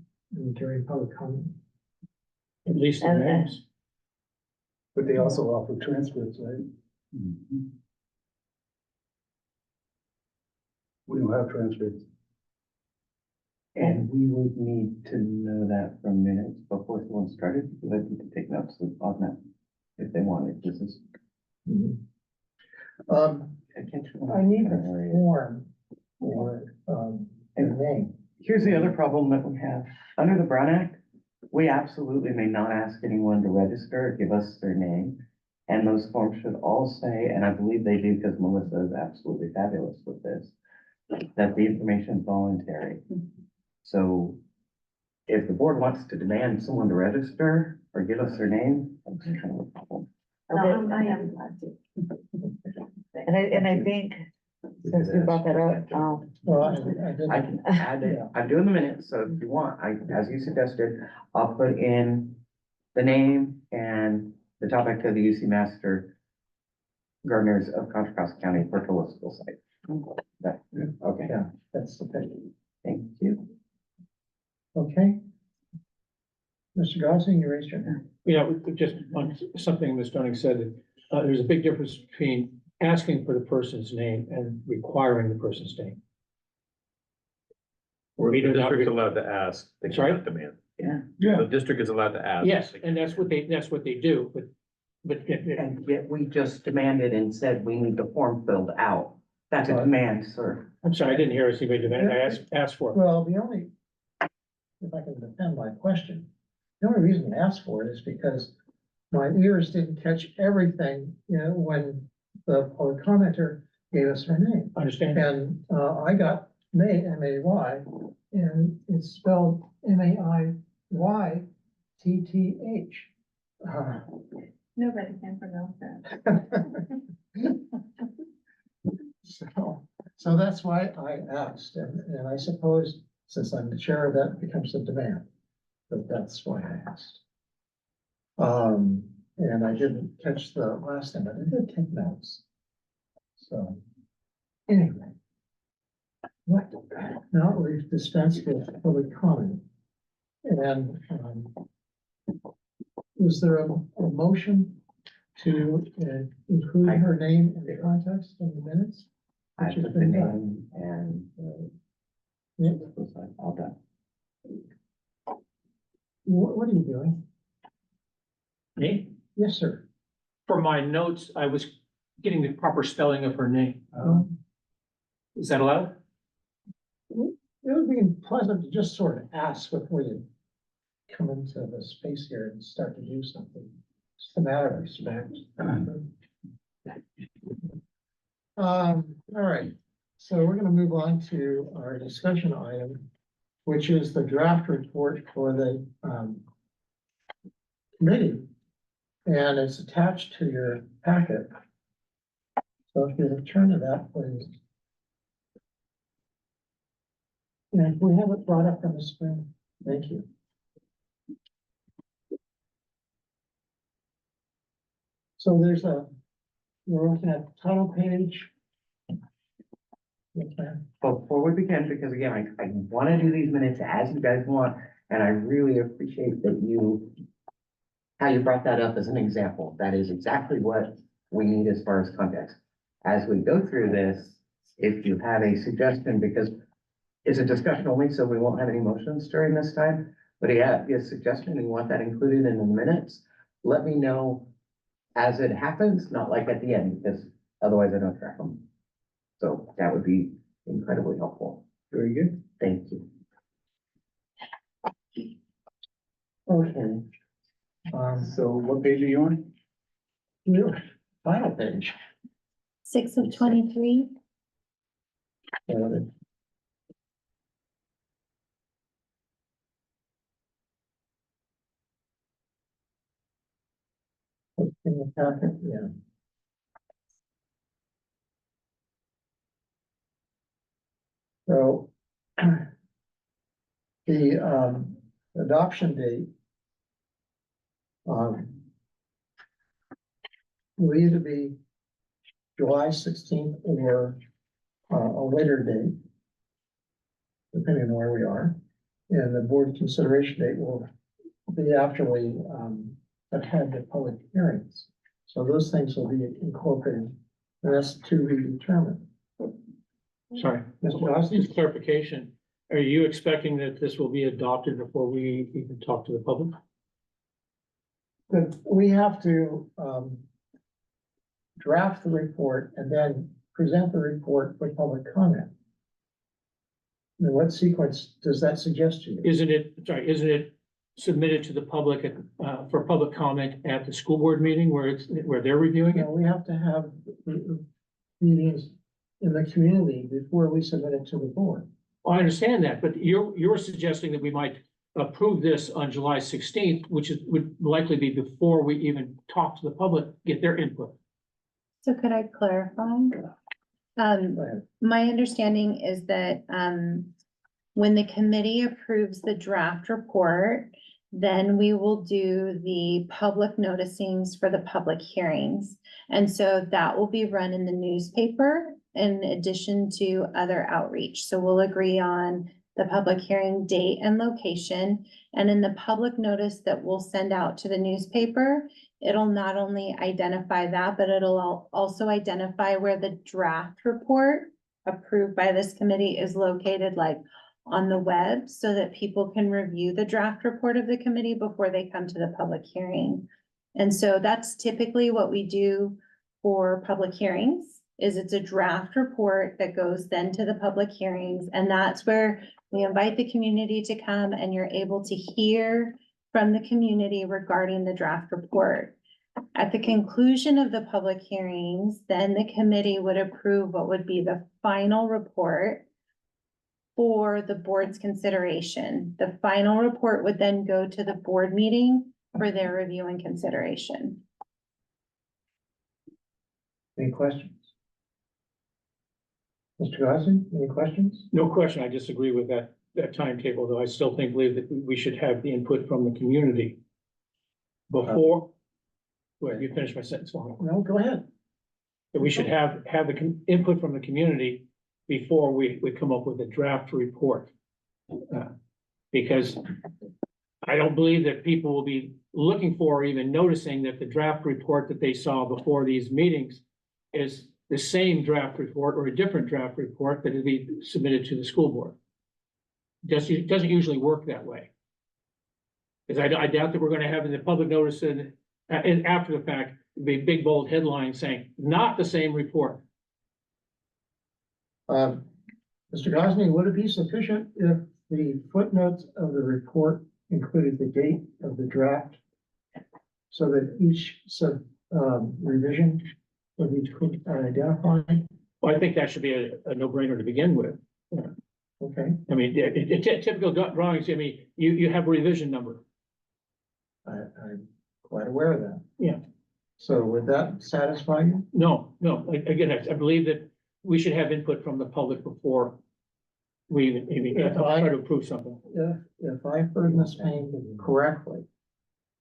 during public comment? At least the And- names. But they also offer transcripts, right? We don't have transcripts. and we would need to know that from minutes before someone started, because I need to take notes on that if they wanted. This is. I need the form for, the name. Here's the other problem that we have. Under the Brown Act, we absolutely may not ask anyone to register or give us their name. And those forms should all say, and I believe they do because Melissa is absolutely fabulous with this, that the information is voluntary. So if the board wants to demand someone to register or give us their name, that's kind of a problem. Okay. I am glad to. And I think, since you brought that up, Well, I didn't. I can add it, I'm doing the minutes, so if you want, as you suggested, I'll put in the name and the topic of the UC Master Gardeners of Contra Costa County Virtual School Site. Okay, Yeah, that's okay. thank you. Okay. Mr. Gosney, you raised your hand. Just on something Ms. Dunning said, there's a big difference between asking for the person's name and requiring the person's name. Or We the do not district's re- allowed to ask, they Sorry? cannot demand. Yeah, The district is allowed to ask. Yes, They and that's what they do, but and yet we just demanded and said we need the form filled out. That's a demand, sir. I'm sorry, I didn't hear us anybody demand, I asked for it. Well, if I can defend my question, the only reason I asked for it is because my ears didn't catch everything, when the public commenter gave us her name. Understand? And, I got May, M-A-Y, and it's spelled M-A-I-Y-T-T-H. Nobody can pronounce that. So that's why I asked, and I suppose since I'm the chair, that becomes a demand, but that's why I asked. And I didn't catch the last name, but I did take notes. So, anyway. What, now we've dispensed with public comment. And, is there a motion to include her name in the context of the minutes? I Which has put the been done. name and, Yeah. all done. What are you doing? Me? Yes, sir. For my notes, I was getting the proper spelling of her name. Is that allowed? It would be pleasant to just sort of ask before you come into the space here and start to do something. Just a matter of respect. All right, so we're gonna move on to our discussion item, which is the draft report for the committee. And it's attached to your packet. So if you turn to that, please. And if we have it brought up on the screen, thank you. So we're looking at the title page. Okay. Before we begin, because again, I wanna do these minutes as you guys want, and I really appreciate that how you brought that up as an example. That is exactly what we need as far as context. As we go through this, if you have a suggestion, because it's a discussion only, so we won't have any motions during this time. But yeah, if you have a suggestion and you want that included in the minutes, let me know as it happens, not like at the end, because otherwise I don't track them. So that would be incredibly helpful. Very good. Thank you. Okay. So what page are you on? Final page. 6 of 23. In the packet, yeah. So the adoption date will either be July 16th or a later date, depending on where we are. And the board consideration date will be after we have had the public hearings. So those things will be incorporated. And that's to be determined. Sorry, Mr. Gosney? just clarification. Are you expecting that this will be adopted before we even talk to the public? That we have to draft the report and then present the report for public comment. And what sequence does that suggest to you? Isn't it submitted to the public for public comment at the school board meeting where they're reviewing You it? know, we have to have meetings in the community before we submit it to the board. I understand that, but you're suggesting that we might approve this on July 16th, which would likely be before we even talk to the public, get their input. So could I clarify? Go ahead. My understanding is that, when the committee approves the draft report, then we will do the public noticings for the public hearings. And so that will be run in the newspaper in addition to other outreach. So we'll agree on the public hearing date and location. And in the public notice that we'll send out to the newspaper, it'll not only identify that, but it'll also identify where the draft report approved by this committee is located, like on the web, so that people can review the draft report of the committee before they come to the public hearing. And so that's typically what we do for public hearings, is it's a draft report that goes then to the public hearings. And that's where we invite the community to come and you're able to hear from the community regarding the draft report. At the conclusion of the public hearings, then the committee would approve what would be the final report for the board's consideration. The final report would then go to the board meeting for their review and consideration. Any questions? Mr. Gosney, any questions? No question, I disagree with that timetable, though I still believe that we should have the input from the community before. Well, you finish my sentence, Juan. No, go ahead. That we should have the input from the community before we come up with a draft report. Because I don't believe that people will be looking for or even noticing that the draft report that they saw before these meetings is the same draft report or a different draft report that will be submitted to the school board. It doesn't usually work that way. Because I doubt that we're gonna have in the public notice and after the fact, be big bold headline saying, not the same report. Mr. Gosney, would it be sufficient if the footnotes of the report included the date of the draft? So that each revision would be identified? Well, I think that should be a no-brainer to begin with. Okay, I mean, typical drawings, I mean, you have a revision number. I'm quite aware of that. Yeah. So would that satisfy you? No, again, I believe that we should have input from the public before we even try to approve something. If I heard Ms. Payne correctly,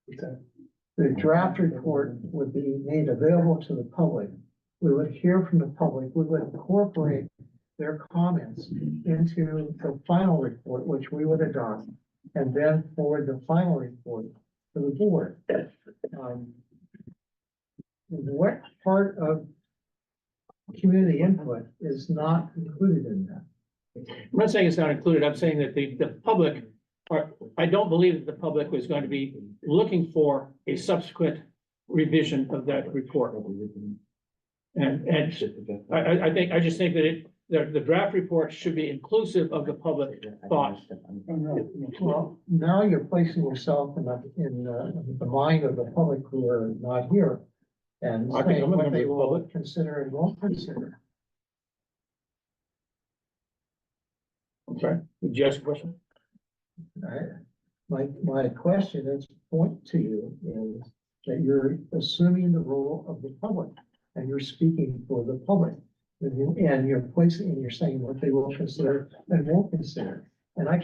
the draft report would be made available to the public. We would hear from the public, we would incorporate their comments into the final report, which we would adopt, and then forward the final report to the board. What part of community input is not included in that? I'm not saying it's not included, I'm saying that the public, or I don't believe that the public was going to be looking for a subsequent revision of that report. And I just think that the draft report should be inclusive of the public thought. Well, now you're placing yourself in the mind of the public who are not here. And I think saying I'm a what member they of the will public. consider and won't consider. I'm sorry, did you ask a question? My question is, point to you is that you're assuming the role of the public and you're speaking for the public. And you're placing, and you're saying what they will consider and won't consider. And I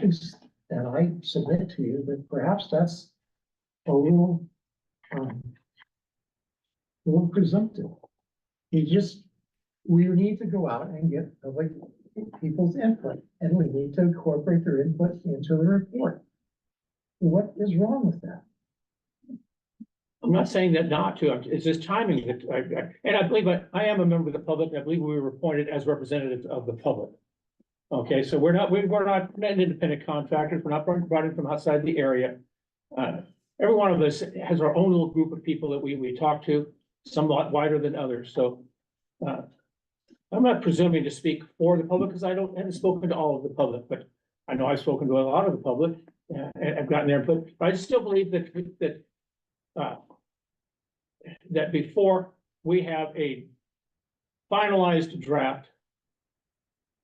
submit to you that perhaps that's a little presumptive. We need to go out and get public people's input, and we need to incorporate their input into the report. What is wrong with that? I'm not saying that not to, it's just timing that, and I believe I am a member of the public, and I believe we were appointed as representatives of the public. Okay, so we're not independent contractors, we're not brought in from outside the area. Every one of us has our own little group of people that we talk to, somewhat wider than others, so. I'm not presuming to speak for the public, because I haven't spoken to all of the public, but I know I've spoken to a lot of the public, and I've gotten their input, but I still believe that before we have a finalized draft,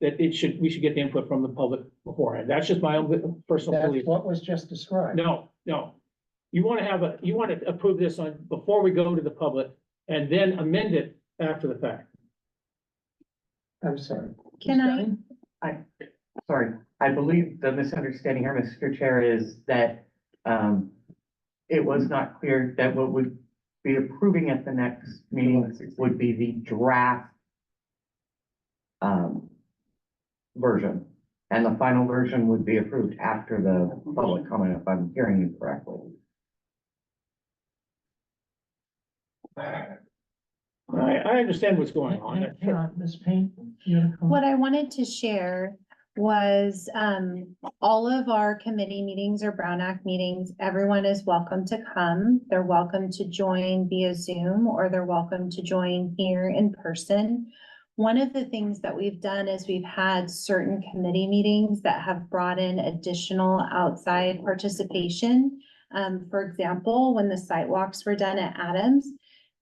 that we should get the input from the public beforehand. That's just my own personal That's belief. what was just described. No. You want to approve this before we go to the public and then amend it after the fact. I'm sorry. Can I? Sorry, I believe the misunderstanding here, Mr. Chair, is that, it was not clear that what would be approving at the next meeting would be the draft version, and the final version would be approved after the public comment, if I'm hearing you correctly. I understand what's going on. Hang on, Ms. Payne. you have a comment? What I wanted to share was, all of our committee meetings or Brown Act meetings, everyone is welcome to come. They're welcome to join via Zoom, or they're welcome to join here in person. One of the things that we've done is we've had certain committee meetings that have brought in additional outside participation. For example, when the site walks were done at Adams,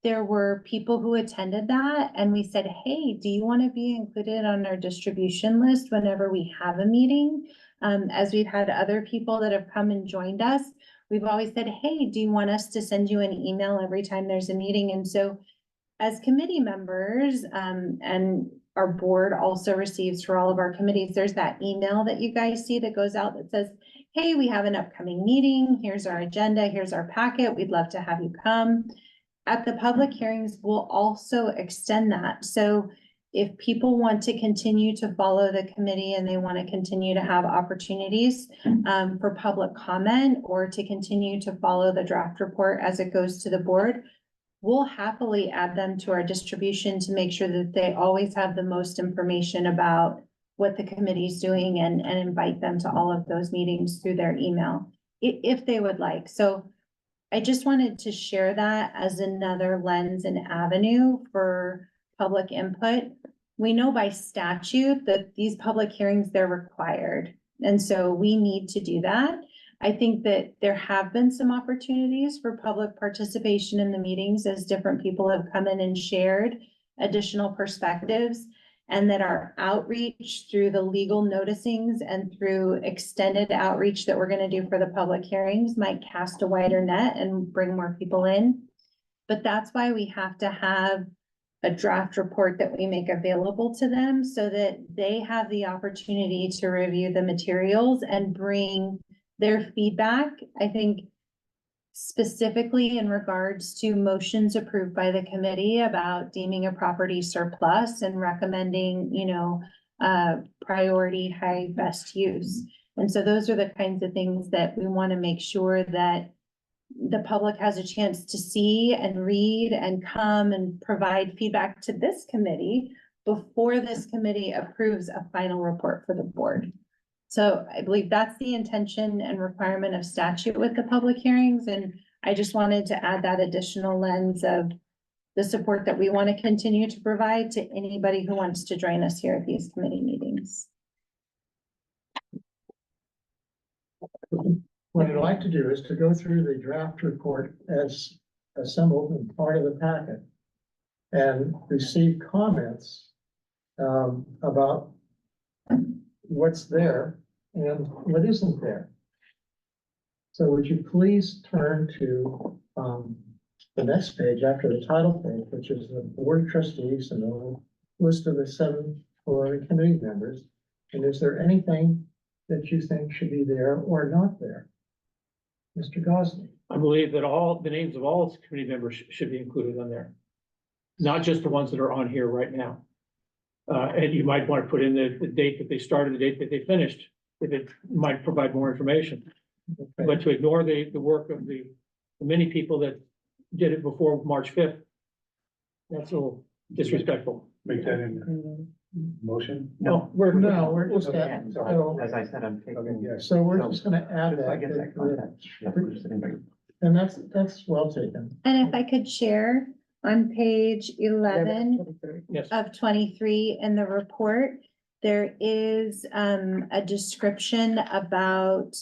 there were people who attended that, and we said, hey, do you want to be included on our distribution list whenever we have a meeting? As we've had other people that have come and joined us, we've always said, hey, do you want us to send you an email every time there's a meeting? And so as committee members, and our board also receives for all of our committees, there's that email that you guys see that goes out that says, hey, we have an upcoming meeting. Here's our agenda. Here's our packet. We'd love to have you come. At the public hearings, we'll also extend that. So if people want to continue to follow the committee and they want to continue to have opportunities for public comment, or to continue to follow the draft report as it goes to the board, we'll happily add them to our distribution to make sure that they always have the most information about what the committee is doing, and invite them to all of those meetings through their email. if they would like. So I just wanted to share that as another lens and avenue for public input. We know by statute that these public hearings, they're required. And so we need to do that. I think that there have been some opportunities for public participation in the meetings as different people have come in and shared additional perspectives. And that our outreach through the legal noticings and through extended outreach that we're gonna do for the public hearings might cast a wider net and bring more people in. But that's why we have to have a draft report that we make available to them so that they have the opportunity to review the materials and bring their feedback. I think specifically in regards to motions approved by the committee about deeming a property surplus and recommending, priority high best use. And so those are the kinds of things that we want to make sure that the public has a chance to see and read and come and provide feedback to this committee before this committee approves a final report for the board. So I believe that's the intention and requirement of statute with the public hearings. And I just wanted to add that additional lens of the support that we want to continue to provide to anybody who wants to join us here at these committee meetings. What I'd like to do is to go through the draft report as assembled and part of the packet and receive comments about what's there and what isn't there. So would you please turn to the next page after the title page, which is the board of trustees and the list of the 7 for committee members. And is there anything that you think should be there or not there? Mr. Gosney. I believe that all the names of all committee members should be included on there. Not just the ones that are on here right now. And you might want to put in the date that they started, the date that they finished, if it might provide more information. Okay. But to ignore the work of the many people that did it before March 5th, that's a little disrespectful. Make that in motion? No, We're just Okay, at, sorry. so, As I said, I'm Okay, taking. yes. so we're just gonna add Just so I that. get that context. Yeah, we're just gonna- And that's well taken. And if I could share on page 11 yes, of 23 in the report, there is a description about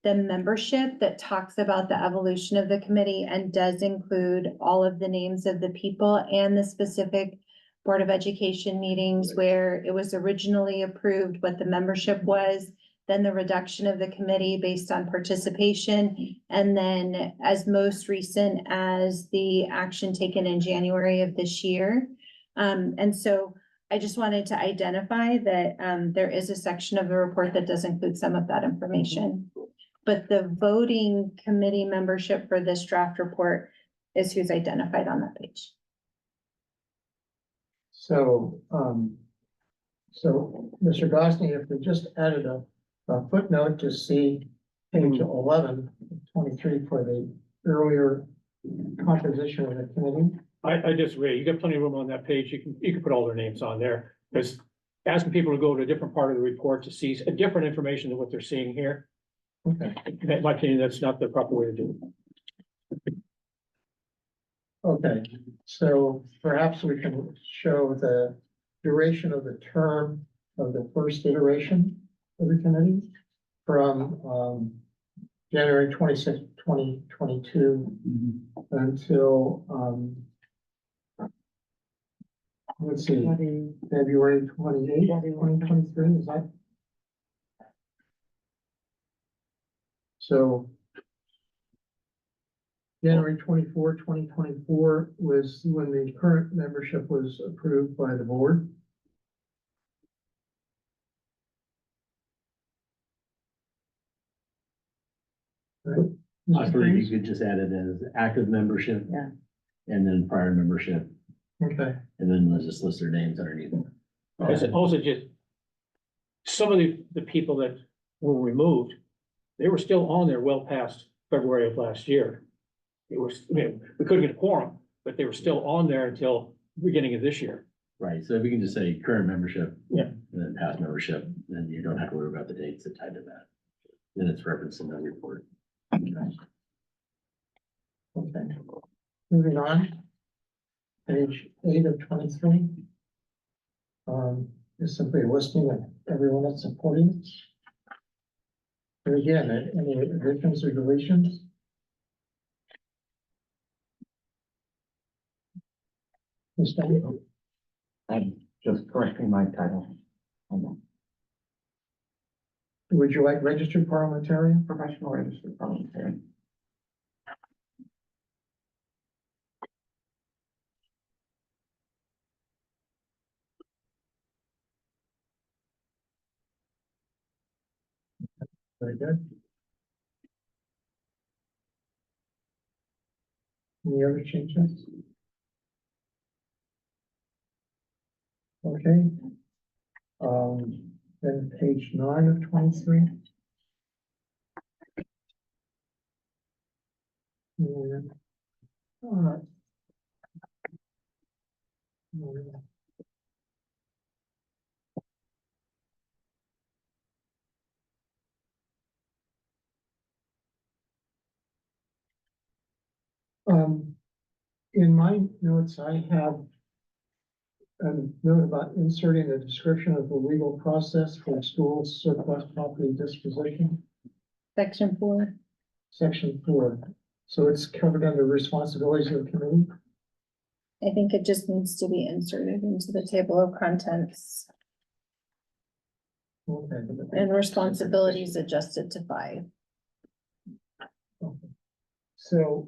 the membership that talks about the evolution of the committee and does include all of the names of the people and the specific Board of Education meetings where it was originally approved what the membership was, then the reduction of the committee based on participation, and then as most recent as the action taken in January of this year. And so I just wanted to identify that there is a section of the report that does include some of that information. But the voting committee membership for this draft report is who's identified on that page. So, Mr. Gosney, if we just added a footnote to see page 11, 23 for the earlier composition of the committee. I disagree. You got plenty of room on that page. You can put all their names on there. Because asking people to go to a different part of the report to see a different information than what they're seeing here, Okay, in my opinion, that's not the proper way to do it. okay, so perhaps we can show the duration of the term of the first iteration of the committee from January 26, 2022 until let's see, February 28, 2023, is that? So January 24, 2024 was when the current membership was approved by the board. Right? I believe you could just add it as active membership. Yeah. And then prior membership, Okay, and then let's just list their names underneath. Also just, some of the people that were removed, they were still on there well past February of last year. It was, we couldn't get a quorum, but they were still on there until beginning of this year. Right, so if we can just say current membership. Yeah. And then past membership, then you don't have to worry about the dates that tied to that. Then it's referenced in the report. Okay, moving on. Page 8 of 23. Is simply a listing of everyone that's supporting it. And again, any additions or deletions? Ms. Dunn? I'm just correcting my title. Would you like registered parliamentarian? Professional registered parliamentarian. Very good. Any other changes? Okay. Then page 9 of 23. And, uh, in my notes, I have a note about inserting a description of the legal process for school surplus property disposition, Section 4. section 4. So it's covered under responsibilities of the committee. I think it just needs to be inserted into the table of contents Okay. and responsibilities adjusted to 5. So,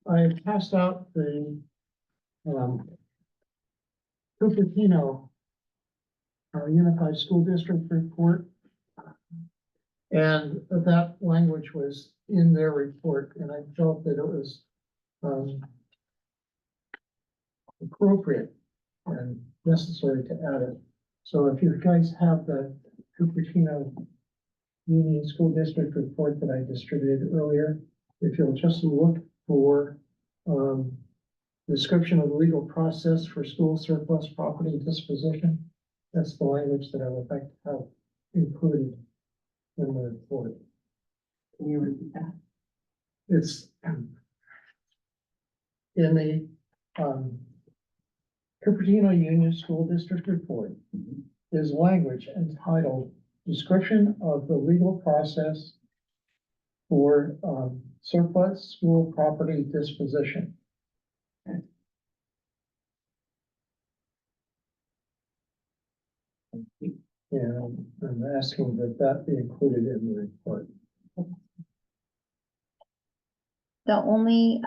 I passed out the, Cupertino, our Unified School District report. And that language was in their report, and I felt that it was, appropriate and necessary to add it. So if you guys have the Cupertino Union School District report that I distributed earlier, if you'll just look for, description of the legal process for school surplus property disposition, that's the language that I would like to have included in the report. Can you repeat that? It's in the, Cupertino Union School District report is language entitled Description of the Legal Process for Surplus School Property Disposition. And I'm asking that that be included in the report. The only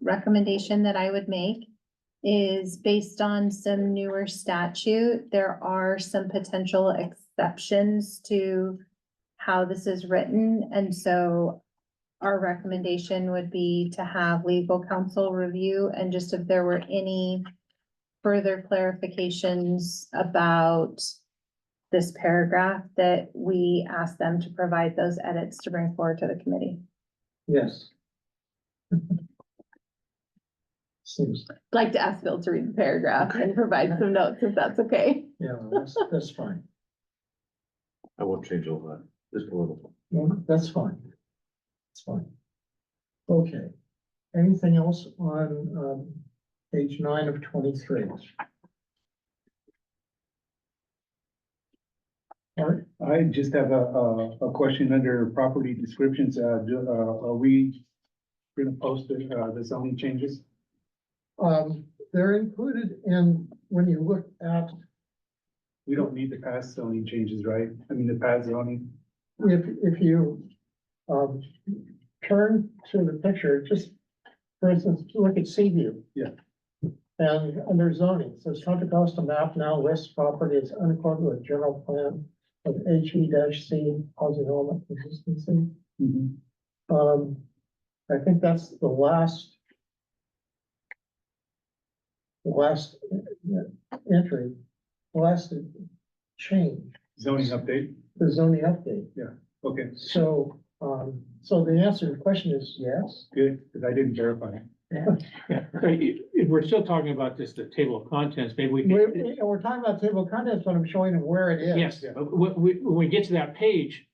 recommendation that I would make is based on some newer statute, there are some potential exceptions to how this is written. And so our recommendation would be to have legal counsel review, and just if there were any further clarifications about this paragraph, that we ask them to provide those edits to bring forward to the committee. Yes. Seems, I'd like to ask Bill to read the paragraph and provide some notes, if that's okay. yeah, that's fine. I won't change all that, just a little. No, that's fine. It's fine. Okay. Anything else on, page 9 of 23? All right. I just have a question under property descriptions. Are we gonna post the zoning changes? They're included in, when you look at, We don't need the past zoning changes, right? I mean, the past zoning. if you, turn to the picture, just, for instance, look at Seaview. Yeah. And under zoning, it says Contra Costa map now West property is unaccorded with general plan of HE-C housing element consistency. I think that's the last entry, the last change, Zoning update, the zoning update. okay, So, so the answer to the question is yes. good, because I didn't verify. Yeah, if we're still talking about this, the table of contents, maybe we We're, can, we're talking about table of contents, but I'm showing them where it is. yes, but when we get to that page,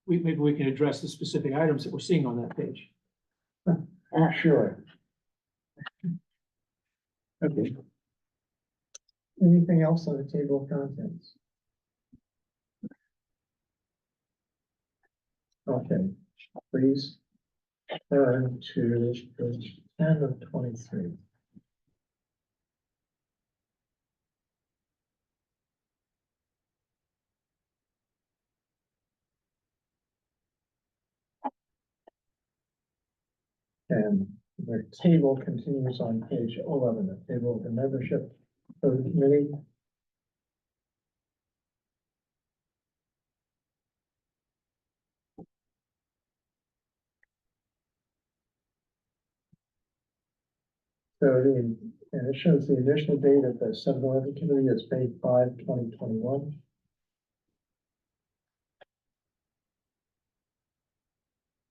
maybe we can address the specific items that we're seeing on that page. Sure. Okay. Anything else on the table of contents? Okay, please turn to page 10 of 23. And the table continues on page 11, the table of the membership of the committee. So and it shows the initial date of the 7-Eleven committee is May 5, 2021.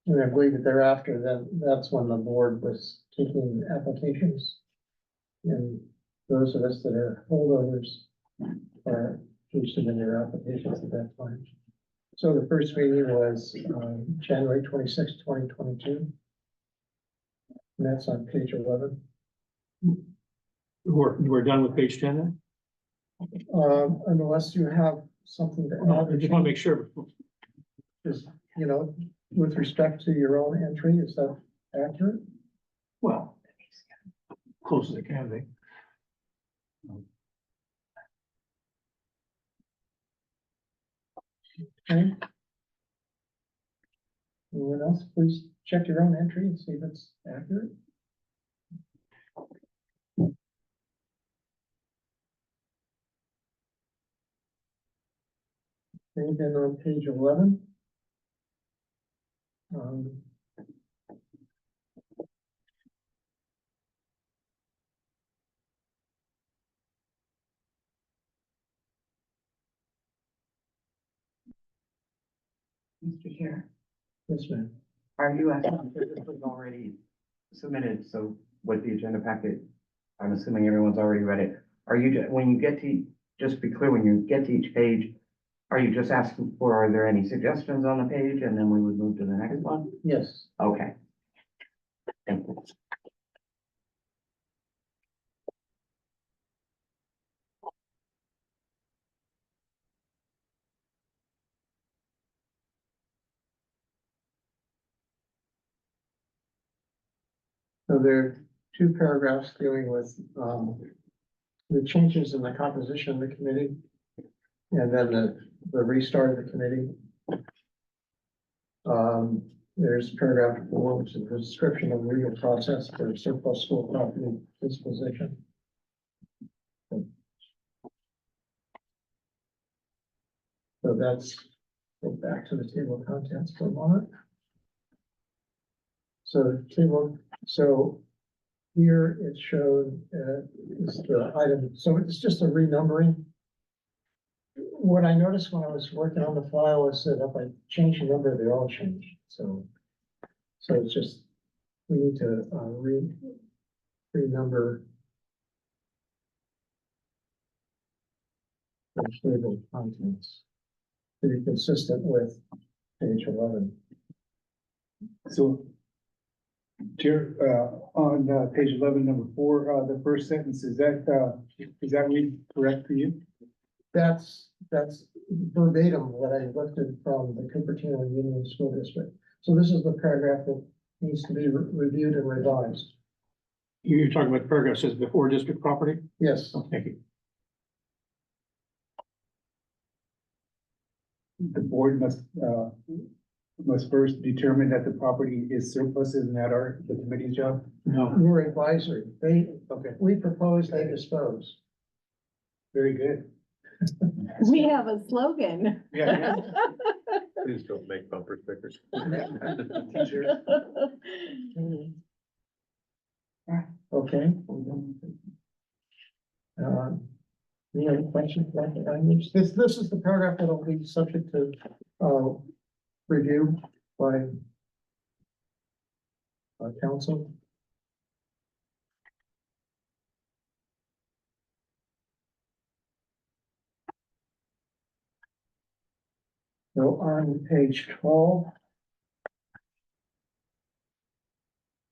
And I believe that thereafter, that's when the board was taking applications. And those of us that are holdovers are submitting their applications at that time. So the first meeting was January 26, 2022. And that's on page 11. We're done with page 10 then? Unless you have something to No, add. I just want to make sure. Is, with respect to your own entry, is that accurate? Well, close as it can be. Okay. Anyone else, please check your own entry and see if it's accurate. Okay, then on page 11. Mr. Chair, Yes, ma'am. are you asking if this was already submitted, so with the agenda packet, I'm assuming everyone's already read it. Are you, when you get to, just be clear, when you get to each page, are you just asking for, are there any suggestions on the page, and then we would move to the next one? Yes. Okay. Thank you. So there are two paragraphs dealing with the changes in the composition of the committee. And then the restart of the committee. There's paragraph 4, which is the description of the legal process for surplus school property disposition. So that's, go back to the table of contents for a moment. So the table, so here it showed is the item, so it's just a renumbering. What I noticed when I was working on the file is that if I change the number, they all change. So it's just, we need to renumber the table of contents to be consistent with page 11. So, Chair, on page 11, number 4, the first sentence, is that read correct for you? That's verbatim what I lifted from the Cupertino Union School District. So this is the paragraph that needs to be reviewed and revised. You're talking about the paragraph says before district property? Yes. Oh, thank you. The board must first determine that the property is surplus. Isn't that the committee's job? No. We're advisory. We propose, they dispose. Very good. We have a slogan. Yeah. Please don't make bumper stickers. Okay. Any other questions about the language? This is the paragraph that will be subject to review by council. So on page 12.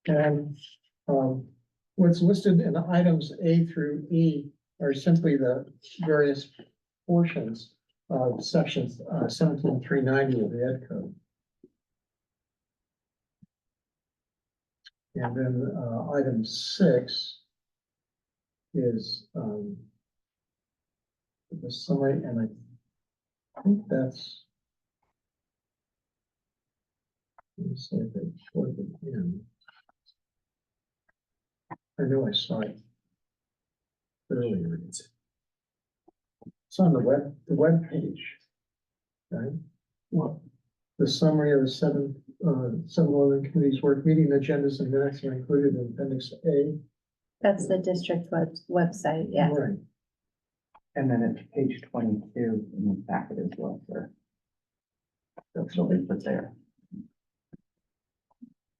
And, what's listed in items A through E are simply the various portions of sections 17390 of the Ed Code. And then, item 6 is, the summary, and I think that's. Let me see if it's toward the end. I know I saw it earlier. It's on the web page. Right? What? The summary of the 7-Eleven committee's work, meeting agendas and minutes are included in appendix A. That's the district website, yeah. Right. And then it's page 22 in the packet as well, sir. That's what they put there.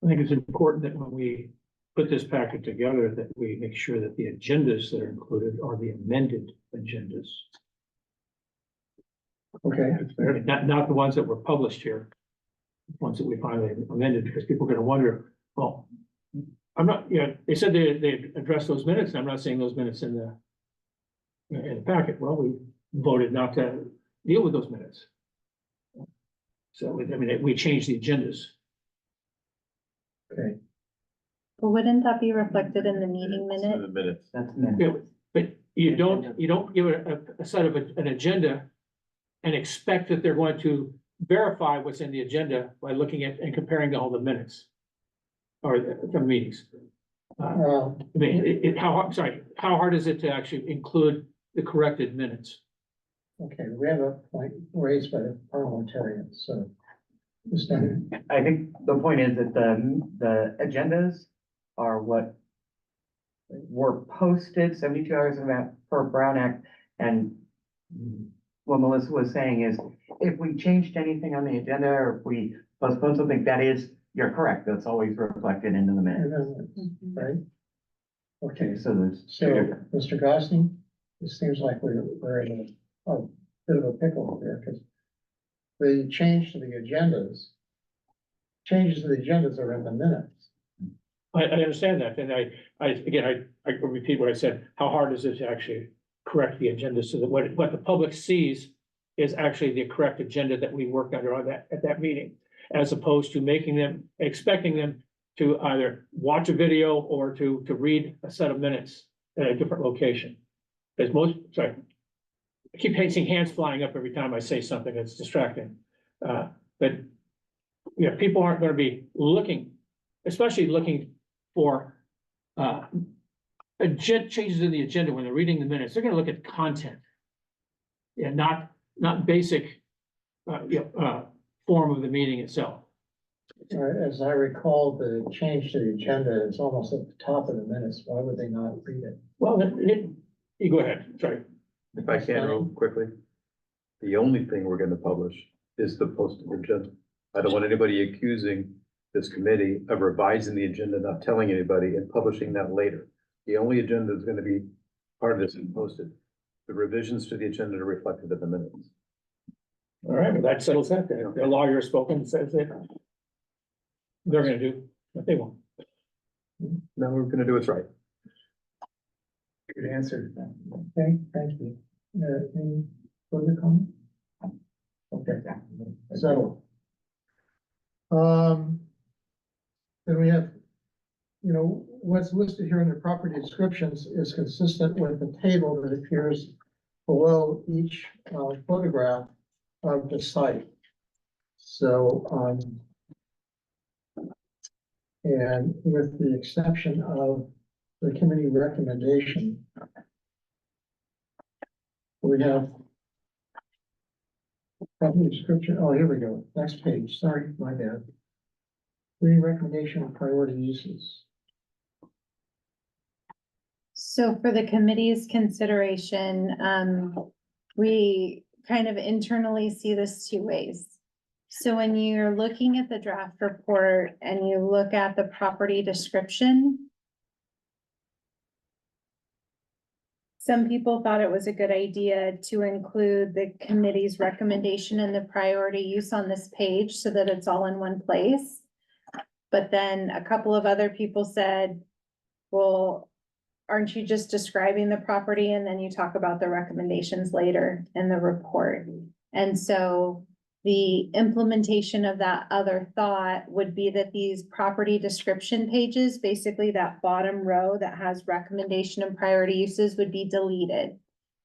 I think it's important that when we put this packet together, that we make sure that the agendas that are included are the amended agendas. Okay. Not the ones that were published here. Ones that we finally amended, because people are gonna wonder, well, I'm not, they said they addressed those minutes, and I'm not seeing those minutes in the packet. Well, we voted not to deal with those minutes. So, we changed the agendas. Okay. But wouldn't that be reflected in the meeting So minute? the minutes. That's Yeah, but you don't give a set of an agenda and expect that they're going to verify what's in the agenda by looking at and comparing all the minutes or the meetings. How hard is it to actually include the corrected minutes? Okay, we have a point raised by the parliamentarian, so. I think the point is that the agendas are what were posted 72 hours in that per Brown Act. And what Melissa was saying is, if we changed anything on the agenda or if we postponed something, you're correct. That's always reflected into the minutes. Right? Okay, So there's so, two different. Mr. Gosney, it seems like we're in a bit of a pickle here, because the changes to the agendas are in the minutes. I understand that, and I repeat what I said. How hard is it to actually correct the agenda so that what the public sees is actually the correct agenda that we worked under on at that meeting, as opposed to expecting them to either watch a video or to read a set of minutes at a different location. Because I keep seeing hands flying up every time I say something that's distracting. But people aren't going to be looking, especially looking for changes in the agenda when they're reading the minutes. They're going to look at content, not basic form of the meeting itself. As I recall, the change to the agenda is almost at the top of the minutes. Why would they not read it? Well, you go ahead. Sorry. If I can real quickly, the only thing we're gonna publish is the posted agenda. I don't want anybody accusing this committee of revising the agenda, not telling anybody and publishing that later. The only agenda that's gonna be part of this and posted. The revisions to the agenda are reflected in the minutes. All right, well, that settles that. The lawyer has spoken and says that they're gonna do what they want. No, we're gonna do what's right. Good answer. Okay, thank you. Any further comment? Okay, settled. Then we have, what's listed here in the property descriptions is consistent with the table that appears below each photograph of the site. So, and with the exception of the committee recommendation, we have property description. Oh, here we go. Next page. Sorry, my bad. Committee recommendation of priority uses. So for the committee's consideration, we kind of internally see this two ways. So when you're looking at the draft report and you look at the property description, Some people thought it was a good idea to include the committee's recommendation and the priority use on this page so that it's all in one place. But then a couple of other people said, well, aren't you just describing the property and then you talk about the recommendations later in the report? And so the implementation of that other thought would be that these property description pages, basically that bottom row that has recommendation and priority uses, would be deleted.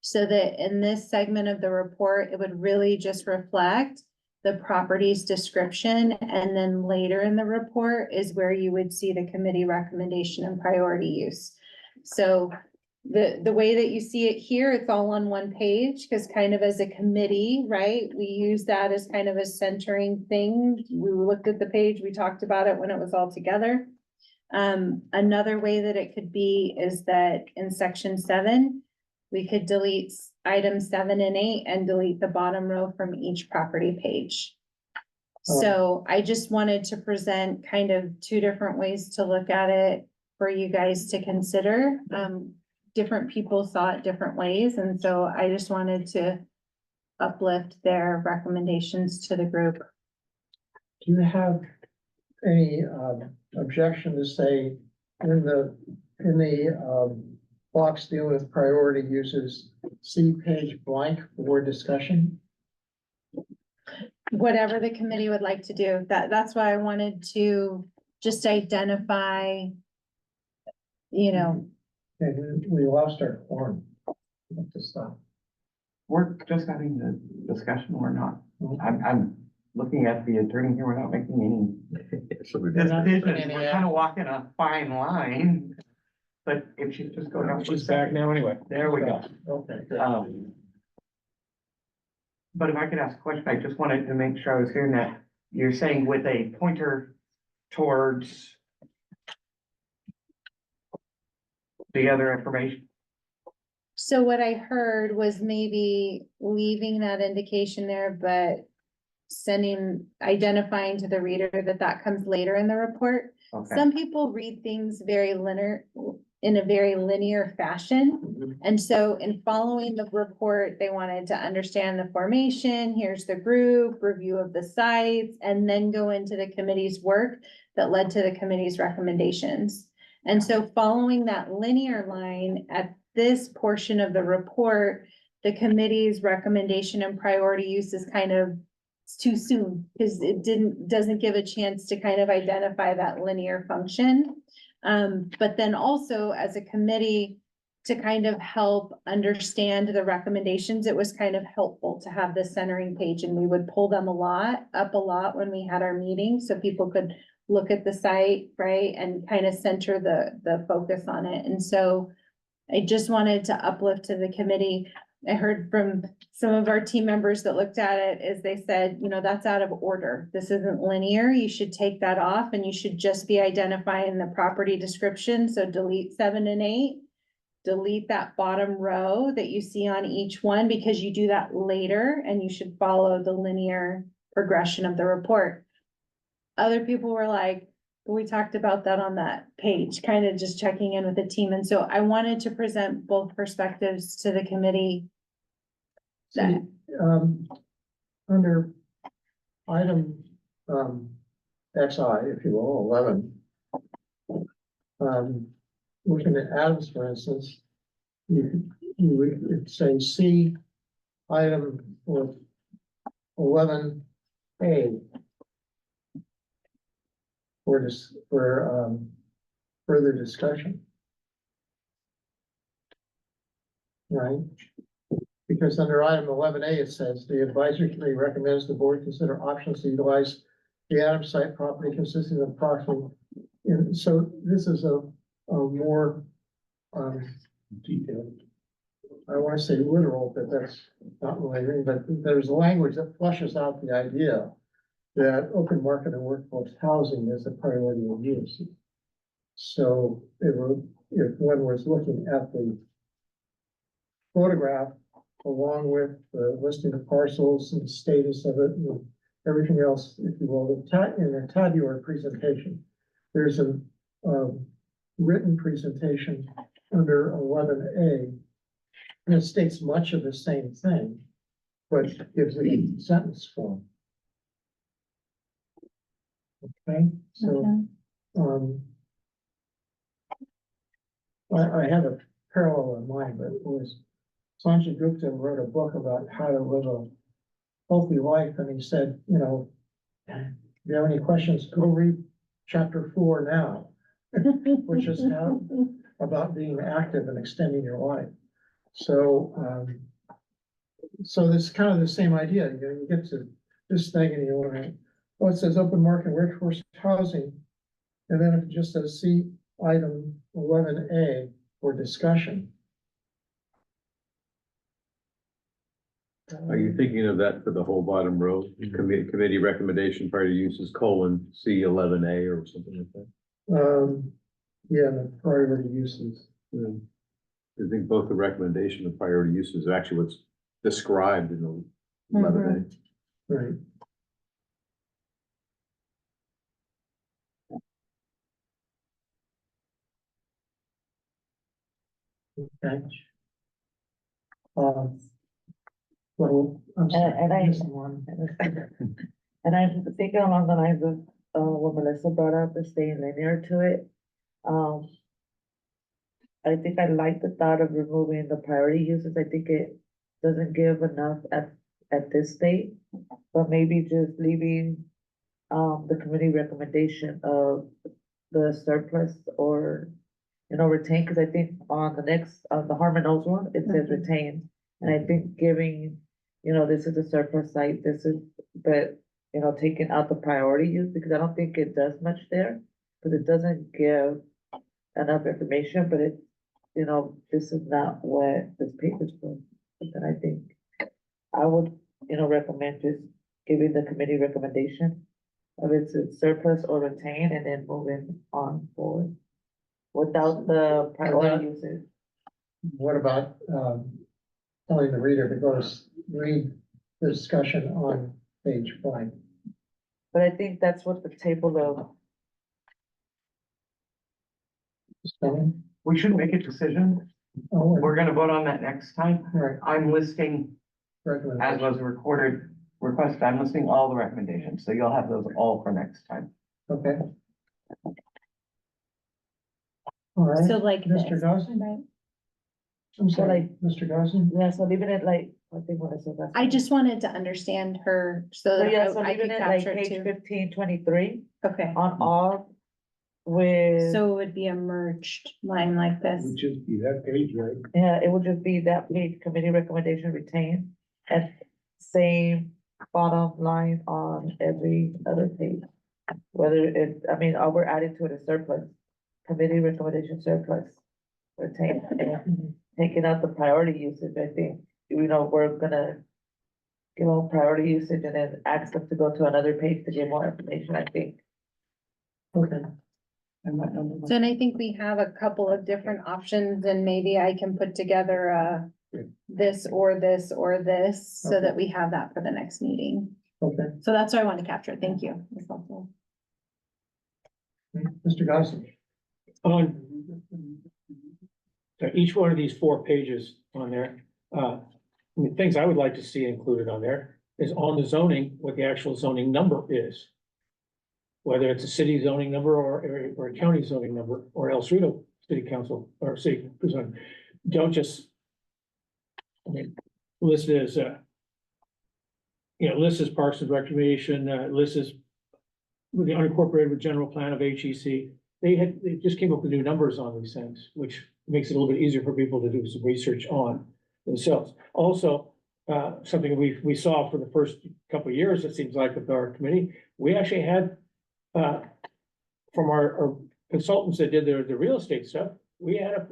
So that in this segment of the report, it would really just reflect the property's description, and then later in the report is where you would see the committee recommendation and priority use. So the way that you see it here, it's all on one page, because kind of as a committee, right? We use that as kind of a centering thing. We looked at the page, we talked about it when it was all together. Another way that it could be is that in section 7, we could delete items 7 and 8 and delete the bottom row from each property page. So I just wanted to present kind of 2 different ways to look at it for you guys to consider. Different people saw it different ways, and so I just wanted to uplift their recommendations to the group. Do you have any objection to say in the box dealing with priority uses, see page blank for discussion? Whatever the committee would like to do, that's why I wanted to just identify, you know. And we lost our form. To stop. We're just having the discussion, we're not. I'm looking at the attorney here, we're not making any So we've decisions, we're kind of walking a fine line. But if you just go down. She's back now anyway. There we go. Okay. But if I could ask a question, I just wanted to make sure I was hearing that. You're saying with a pointer towards the other information. So what I heard was maybe leaving that indication there, but identifying to the reader that comes later in the report. Okay. Some people read things in a very linear fashion. And so in following the report, they wanted to understand the formation, here's the group, review of the sites, and then go into the committee's work that led to the committee's recommendations. And so following that linear line at this portion of the report, the committee's recommendation and priority use is kind of, it's too soon, because it doesn't give a chance to kind of identify that linear function. But then also as a committee to kind of help understand the recommendations, it was kind of helpful to have this centering page, and we would pull them up a lot when we had our meetings, so people could look at the site, right, and kind of center the focus on it. And so I just wanted to uplift to the committee. I heard from some of our team members that looked at it is they said, you know, that's out of order. This isn't linear. You should take that off and you should just be identifying the property description. So delete 7 and 8, delete that bottom row that you see on each one, because you do that later and you should follow the linear progression of the report. Other people were like, we talked about that on that page, kind of just checking in with the team. And so I wanted to present both perspectives to the committee. See, under item, XI, if you will, 11. Looking at Adams, for instance, you would say C item with 11A. For further discussion. Right? Because under item 11A, it says the advisory committee recommends the board consider options to utilize the Adams site property consisting of approximately. So this is a more detailed. I want to say literal, but that's not really, but there's a language that flushes out the idea that open market and workforce housing is a priority of use. So if one was looking at the photograph along with the listing of parcels and status of it and everything else, if you will, in the tabular presentation, there's a written presentation under 11A And it states much of the same thing, but gives the sentence form. Okay, so, Okay. I have a parallel in mind, but it was Sanjay Gupta wrote a book about how to live a healthy life, and he said, you know, if you have any questions, go read chapter 4 now, which is how about being active and extending your life. So, so this is kind of the same idea. You know, you get to this thing and you want to, well, it says open market workforce housing. And then it just says see item 11A for discussion. Are you thinking of that for the whole bottom row? Committee recommendation prior to uses :C11A or something like that? Yeah, the priority uses. Yeah. I think both the recommendation and priority uses are actually what's described in the 11A. Right. Okay. Well, I'm sorry. And I- missed one. And I'm thinking along the lines of, what Melissa brought up, is staying linear to it. I think I like the thought of removing the priority uses. I think it doesn't give enough at this state. But maybe just leaving, the committee recommendation of the surplus or, retain, because I think on the next, the Harmon Oaks one, it says retain. And I think giving, this is a surplus site, this is, but, taking out the priority use, because I don't think it does much there. Because it doesn't give enough information, but it, this is not what this paper's for. And I think I would, recommend just giving the committee recommendation of it's a surplus or retain and then moving on forward without the priority uses. What about, telling the reader to go read the discussion on page 5? But I think that's what the table of, Spelling? We should make a decision. Oh, We're gonna vote on that next time. right, I'm listing, as recommendation. was recorded request, I'm listing all the recommendations, so you'll have those all for next time. Okay. All right, So like this, Mr. Gosney? right? I'm sorry, Mr. Gosney? yeah, so leaving it like, I think what I said. that's I fine. just wanted to understand her so So that yeah, so I leaving could it like capture it page too. 1523 Okay, on all with. so it would be a merged line like this. Would just be that page, right? Yeah, it would just be that page, committee recommendation retained, and same bottom line on every other page. Whether it, we're adding to it a surplus, committee recommendation surplus, retained, and taking out the priority usage, I think, we're gonna give them priority usage and then ask them to go to another page to get more information, I think. Okay, So, and I think we have a couple of different options and maybe I can put together this or this or this so that we have that for the next meeting. okay. So that's why I wanted to capture it. Thank you. That's helpful. Mr. Gosney? On each one of these 4 pages on there, the things I would like to see included on there is on the zoning, what the actual zoning number is. Whether it's a city zoning number or a county zoning number, or El Cerrito City Council or city zoning. Don't just, list it as, list as Parks and Recreation, list as with the unincorporated with general plan of HEC. They just came up with new numbers on these things, which makes it a little bit easier for people to do some research on themselves. Also, something we saw for the first couple of years, it seems like with our committee, we actually had, from our consultants that did the real estate stuff, we had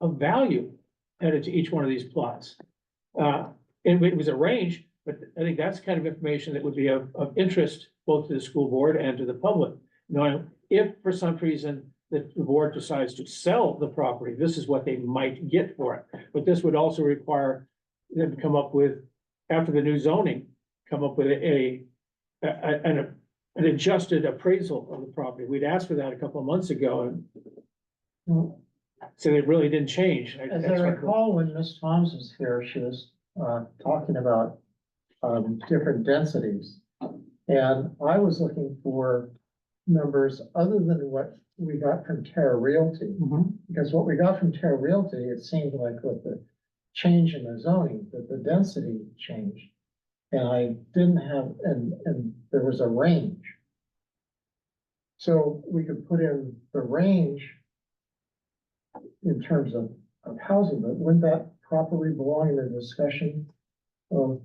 a value added to each one of these plots. And it was a range, but I think that's kind of information that would be of interest both to the school board and to the public. Knowing if for some reason the board decides to sell the property, this is what they might get for it. But this would also require them to come up with, after the new zoning, come up with an adjusted appraisal of the property. We'd asked for that a couple of months ago, and So it really didn't change. As I That's why- recall, when Ms. Thoms was here, she was, talking about, different densities. And I was looking for numbers other than what we got from Terra Realty. Because what we got from Terra Realty, it seemed like with the change in the zoning, that the density changed. And I didn't have, and there was a range. So we could put in the range in terms of housing, but wouldn't that properly belong in the discussion of,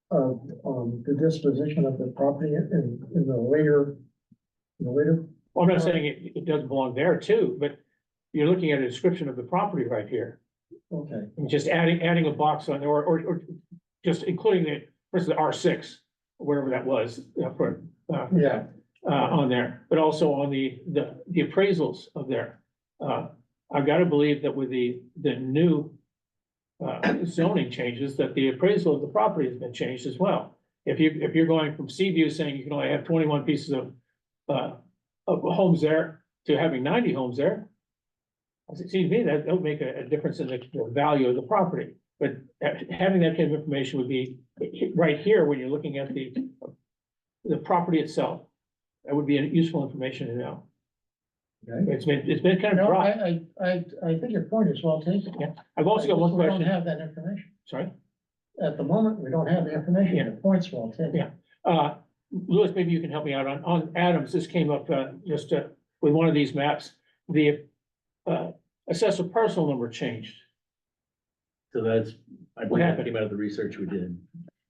the disposition of the property in the later, Well, I'm not saying it doesn't belong there too, but you're looking at a description of the property right here. okay. And just adding a box on there, or just including for instance, R6, wherever that was, for, Yeah, on there, but also on the appraisals of there. I've got to believe that with the new zoning changes, that the appraisal of the property has been changed as well. If you're going from sea view saying you can only have 21 pieces of homes there to having 90 homes there, it seems to me that would make a difference in the value of the property. But having that kind of information would be right here when you're looking at the property itself. That would be useful information to know. okay. It's been kind of No, dry. I think your point is well taken. Yeah. I've also got one We don't question. have that information. Sorry. At the moment, we don't have the information. Yeah. The point's well taken. Yeah. Louis, maybe you can help me out on Adams. This came up just with one of these maps. The assessor parcel number changed. So that's, I What believe that happened? came out of the research we did.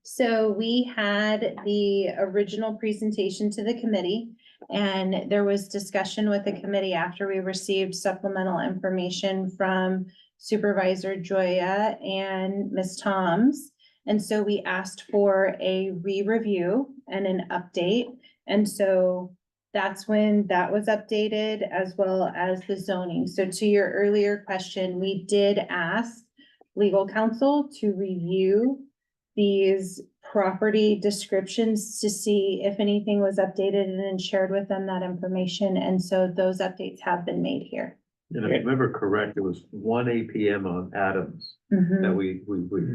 So we had the original presentation to the committee, and there was discussion with the committee after we received supplemental information from Supervisor Joya and Ms. Toms. And so we asked for a re-review and an update. And so that's when that was updated, as well as the zoning. So to your earlier question, we did ask legal counsel to review these property descriptions to see if anything was updated and then shared with them that information. And so those updates have been made here. And if I remember correct, it was one APM on Adams that we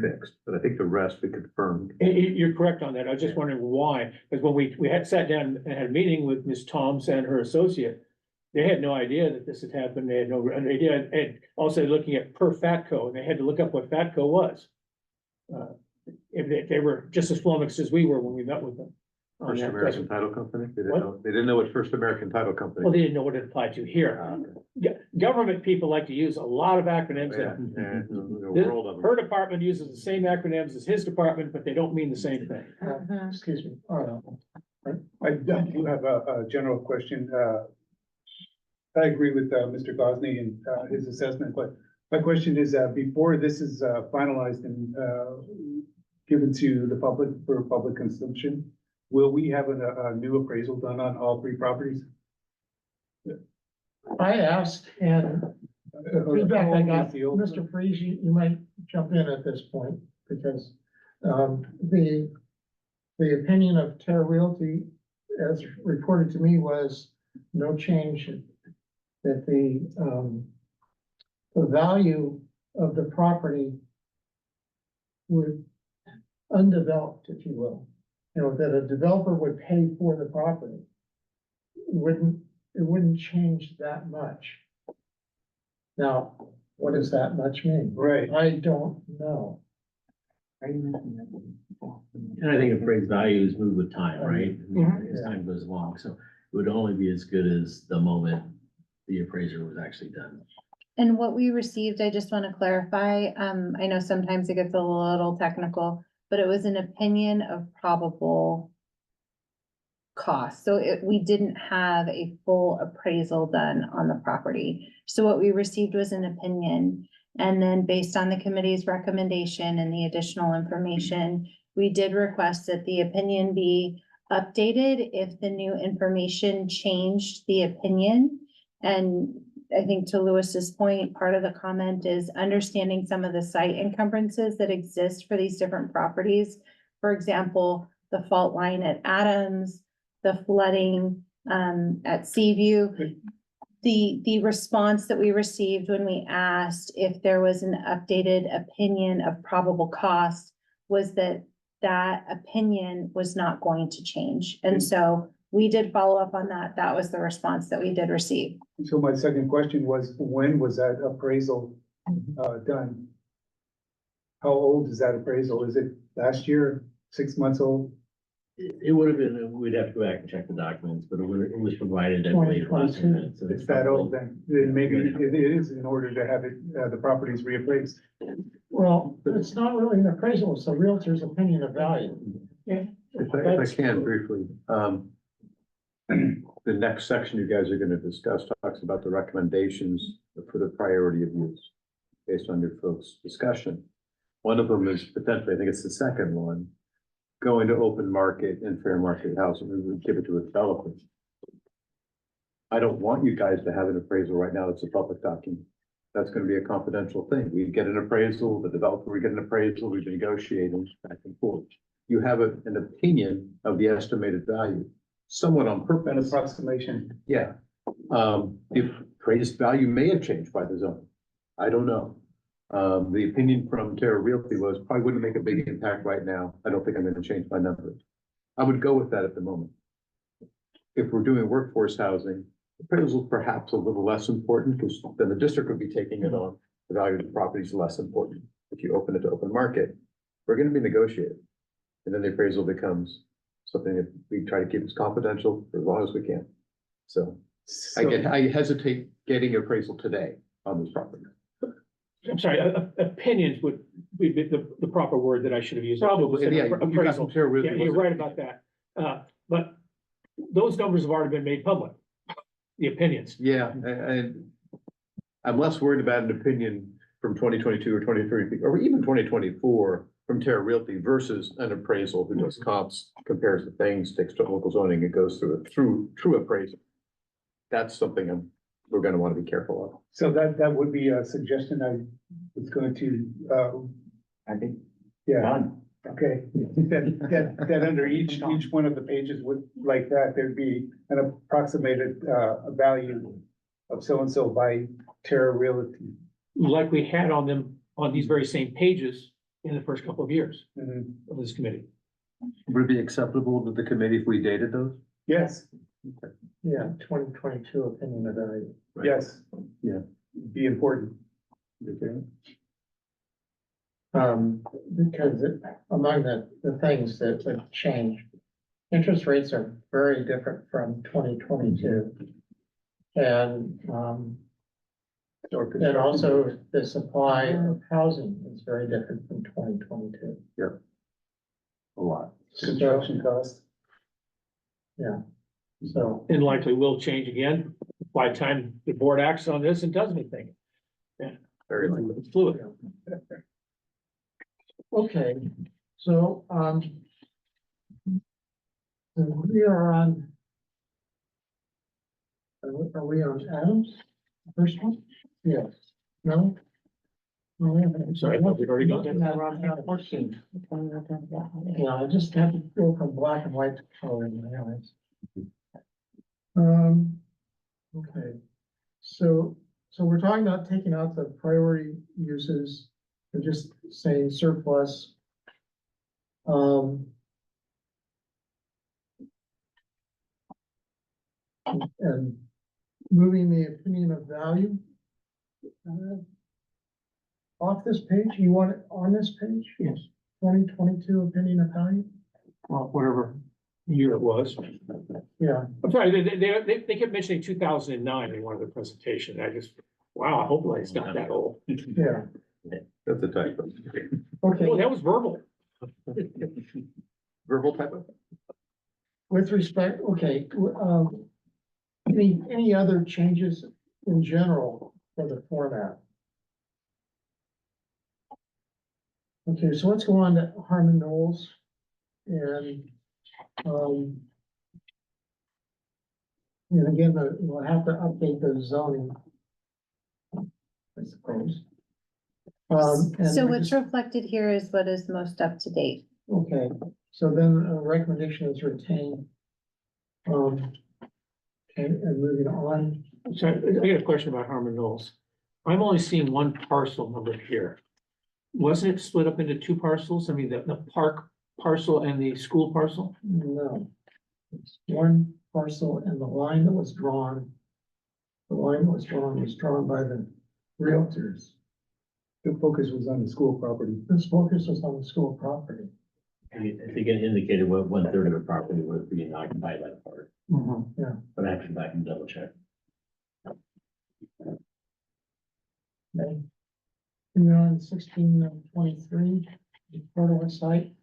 fixed, but I think the rest we confirmed. You're correct on that. I was just wondering why, because when we had sat down and had a meeting with Ms. Toms and her associate, they had no idea that this had happened. They had no idea. And also looking at per FATCO, and they had to look up what FATCO was. If they were just as flummoxed as we were when we met with them. on First that. American Title Company? What? They didn't know what First American Title Company. Well, they didn't know what it applied to here. Government people like to use a lot of acronyms. Yeah, and yeah, a this- world of them. Her department uses the same acronyms as his department, but they don't mean the same thing. Excuse me. I do have a general question. I agree with Mr. Gosney and his assessment, but my question is, before this is finalized and given to the public for public consumption, will we have a new appraisal done on all three properties? I asked, and the feedback I got, Is the old- Mr. Freeze, you might jump in at this point, because the opinion of Terra Realty, as reported to me, was no change, that the value of the property would undeveloped, if you will, that a developer would pay for the property. It wouldn't change that much. Now, what does that much mean? Right. I don't know. And I think appraised values move with time, right? I mean, as time goes along, so it would only be as good as the moment the appraiser was actually done. And what we received, I just want to clarify, I know sometimes it gets a little technical, but it was an opinion of probable cost. So we didn't have a full appraisal done on the property. So what we received was an opinion. And then based on the committee's recommendation and the additional information, we did request that the opinion be updated if the new information changed the opinion. And I think to Lewis's point, part of the comment is understanding some of the site encumbrances that exist for these different properties. For example, the fault line at Adams, the flooding at Seaview. the response that we received when we asked if there was an updated opinion of probable cost was that that opinion was not going to change. And so we did follow up on that. That was the response that we did receive. So my second question was, when was that appraisal, done? How old is that appraisal? Is it last year, 6 months old? It would have been, we'd have to go back and check the documents, but it was provided, I believe, last 2022. minute. So It's that old then maybe it is in order to have it, the properties reappraised. Well, it's not really an appraisal, it's a realtor's opinion of value. If I can briefly, the next section you guys are gonna discuss talks about the recommendations for the priority of use based on your folks' discussion. One of them is potentially, I think it's the second one, going to open market and fair market housing, we would give it to a developer. I don't want you guys to have an appraisal right now, it's a public document. That's gonna be a confidential thing. We get an appraisal, the developer, we get an appraisal, we've been negotiating back and forth. You have an opinion of the estimated value, somewhat on An purpose. approximation. Yeah, if appraised value may have changed by the zone, I don't know. The opinion from Terra Realty was probably wouldn't make a big impact right now. I don't think I'm gonna change my numbers. I would go with that at the moment. If we're doing workforce housing, appraisal is perhaps a little less important because then the district would be taking it on. The value of the property is less important. If you open it to open market, we're gonna be negotiating. And then the appraisal becomes something that we try to keep as confidential for as long as we can. So I hesitate getting appraisal today on this property. I'm sorry, opinions would be the proper word that I should have used. Probably, yeah. Appraisal. Terra Realty Yeah, you're wasn't- right about that. But those numbers have already been made public, the opinions. Yeah, and I'm less worried about an opinion from 2022 or 2023, or even 2024 from Terra Realty versus an appraisal who does comps, compares the things, takes to local zoning, and goes through a true appraisal. That's something we're gonna wanna be careful of. So that would be a suggestion I was going to, I think, yeah, done. okay. That under each one of the pages would, like that, there'd be an approximated, value of so-and-so by Terra Realty. Like we had on them, on these very same pages in the first couple of years Mhm. of this committee. Would it be acceptable to the committee if we dated those? Yes, Yeah, 2022 opinion of value. Right. yes. Yeah. Be important. Okay. Because among the things that would change, interest rates are very different from 2022. And, and also the supply of housing is very different from 2022. A lot. Construction cost. So, And likely will change again by the time the board acts on this and does anything. Very likely. It's fluid. okay, so, we are on. Are we on Adams? First one? Yes, no? I'm sorry, I thought we'd already gone there. 14. Yeah, I just had to go from black and white to color in my eyes. Okay, so we're talking about taking out the priority uses and just saying surplus. And moving the opinion of value. Off this page, you want it on this page? Yes. 2022 opinion of value? Well, whatever year it was. Yeah, I'm sorry, they kept mentioning 2009 in one of the presentations. I just, wow, hopefully it's not that old. yeah, That's a typo. okay. Oh, that was verbal. Verbal typo? With respect, okay, any other changes in general for the format? Okay, so let's go on to Harmon Knowles. And, and again, we'll have to update the zoning, I suppose. And So we what's just- reflected here is what is most up to date. Okay, so then a recommendation is retained. Okay, and moving on, So I got a question about Harmon Knolls. I'm only seeing one parcel number here. Wasn't it split up into two parcels? I mean, the park parcel and the school parcel? No. It's one parcel and the line that was drawn. The line that was drawn by the realtors. The focus was on the school property. This focus was on the school property. I think it indicated what 1/3 of the property was being occupied by the park, Yeah. but I have to go back and double check. Okay. Moving on, 1623, the portal site.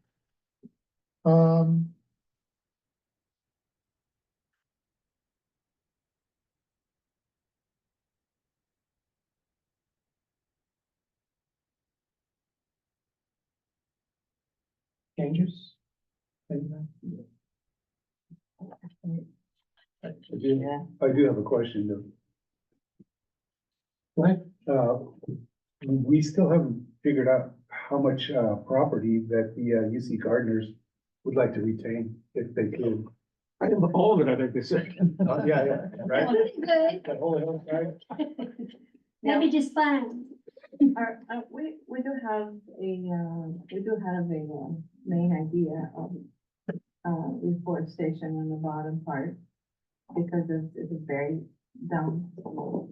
Changes? Anything? Yeah, I do have a question though. Go ahead. We still haven't figured out how much, property that the, UC Gardeners would like to retain if they could. All of it, I think they said. Yeah, right? Good, That whole hill, right? that'd be just fun. We do have a main idea of, reforestation in the bottom part. Because it's very down below.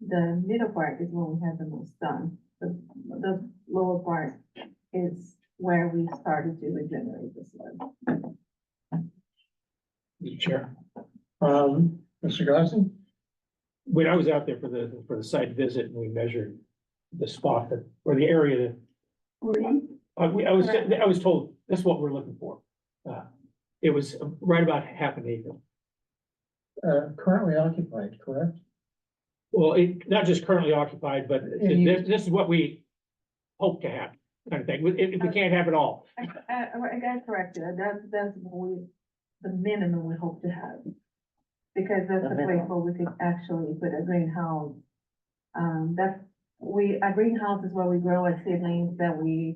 The middle part is when we have the most sun. The lower part is where we started to regenerate the soil. Mr. Chair, Mr. Gosney? when I was out there for the site visit and we measured the spot that, or the area that, I was told, this is what we're looking for. It was right about half an acre. Currently occupied, correct? Well, not just currently occupied, but this is what we hope to have, kind of thing, if we can't have it all. I got corrected, that's what the minimum we hope to have. Because that's the place where we could actually put a greenhouse. A greenhouse is where we grow our seedlings that we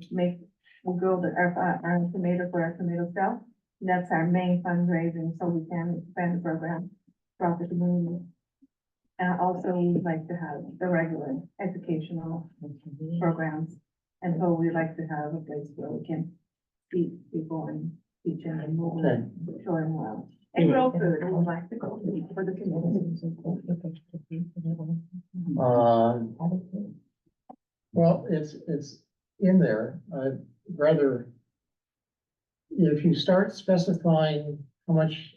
grow our tomato for our tomato stuff. That's our main fundraising, so we can expand the program throughout the community. And also we'd like to have the regular educational programs. And so we'd like to have a place where we can teach people and teach them and move them, show them well. And grow food, and we'd like to go for the community. Well, it's in there. I'd rather, if you start specifying how much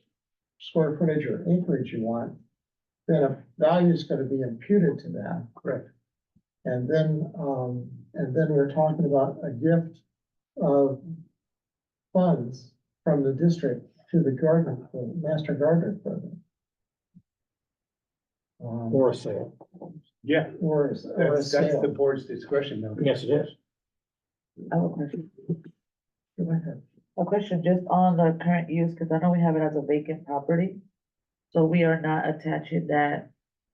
square footage or acreage you want, then a value is going to be imputed to that. Correct. And then we're talking about a gift of funds from the district to the garden, the master gardener program. Or a sale. Yeah, Or a that's the sale. board's discretion though. Yes, it is. I have a question. Go ahead. A question just on the current use, because I know we have it as a vacant property. So we are not attaching that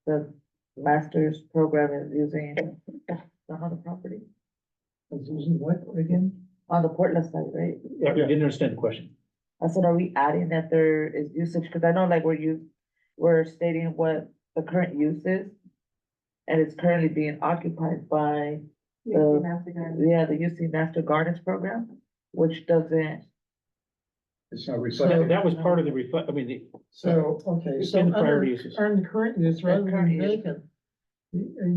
the master's program is using on the property, Is using what again? on the Portland side, right? Yeah, I didn't understand the question. I said, are we adding that there is usage? Because I know like we're stating what the current use is. And it's currently being occupied by the UC Master Gardens program, which doesn't. It's not So reflected. that was part of the reflect, I mean, So, okay, so in the prior under, uses. under current use, rather current than use. vacant,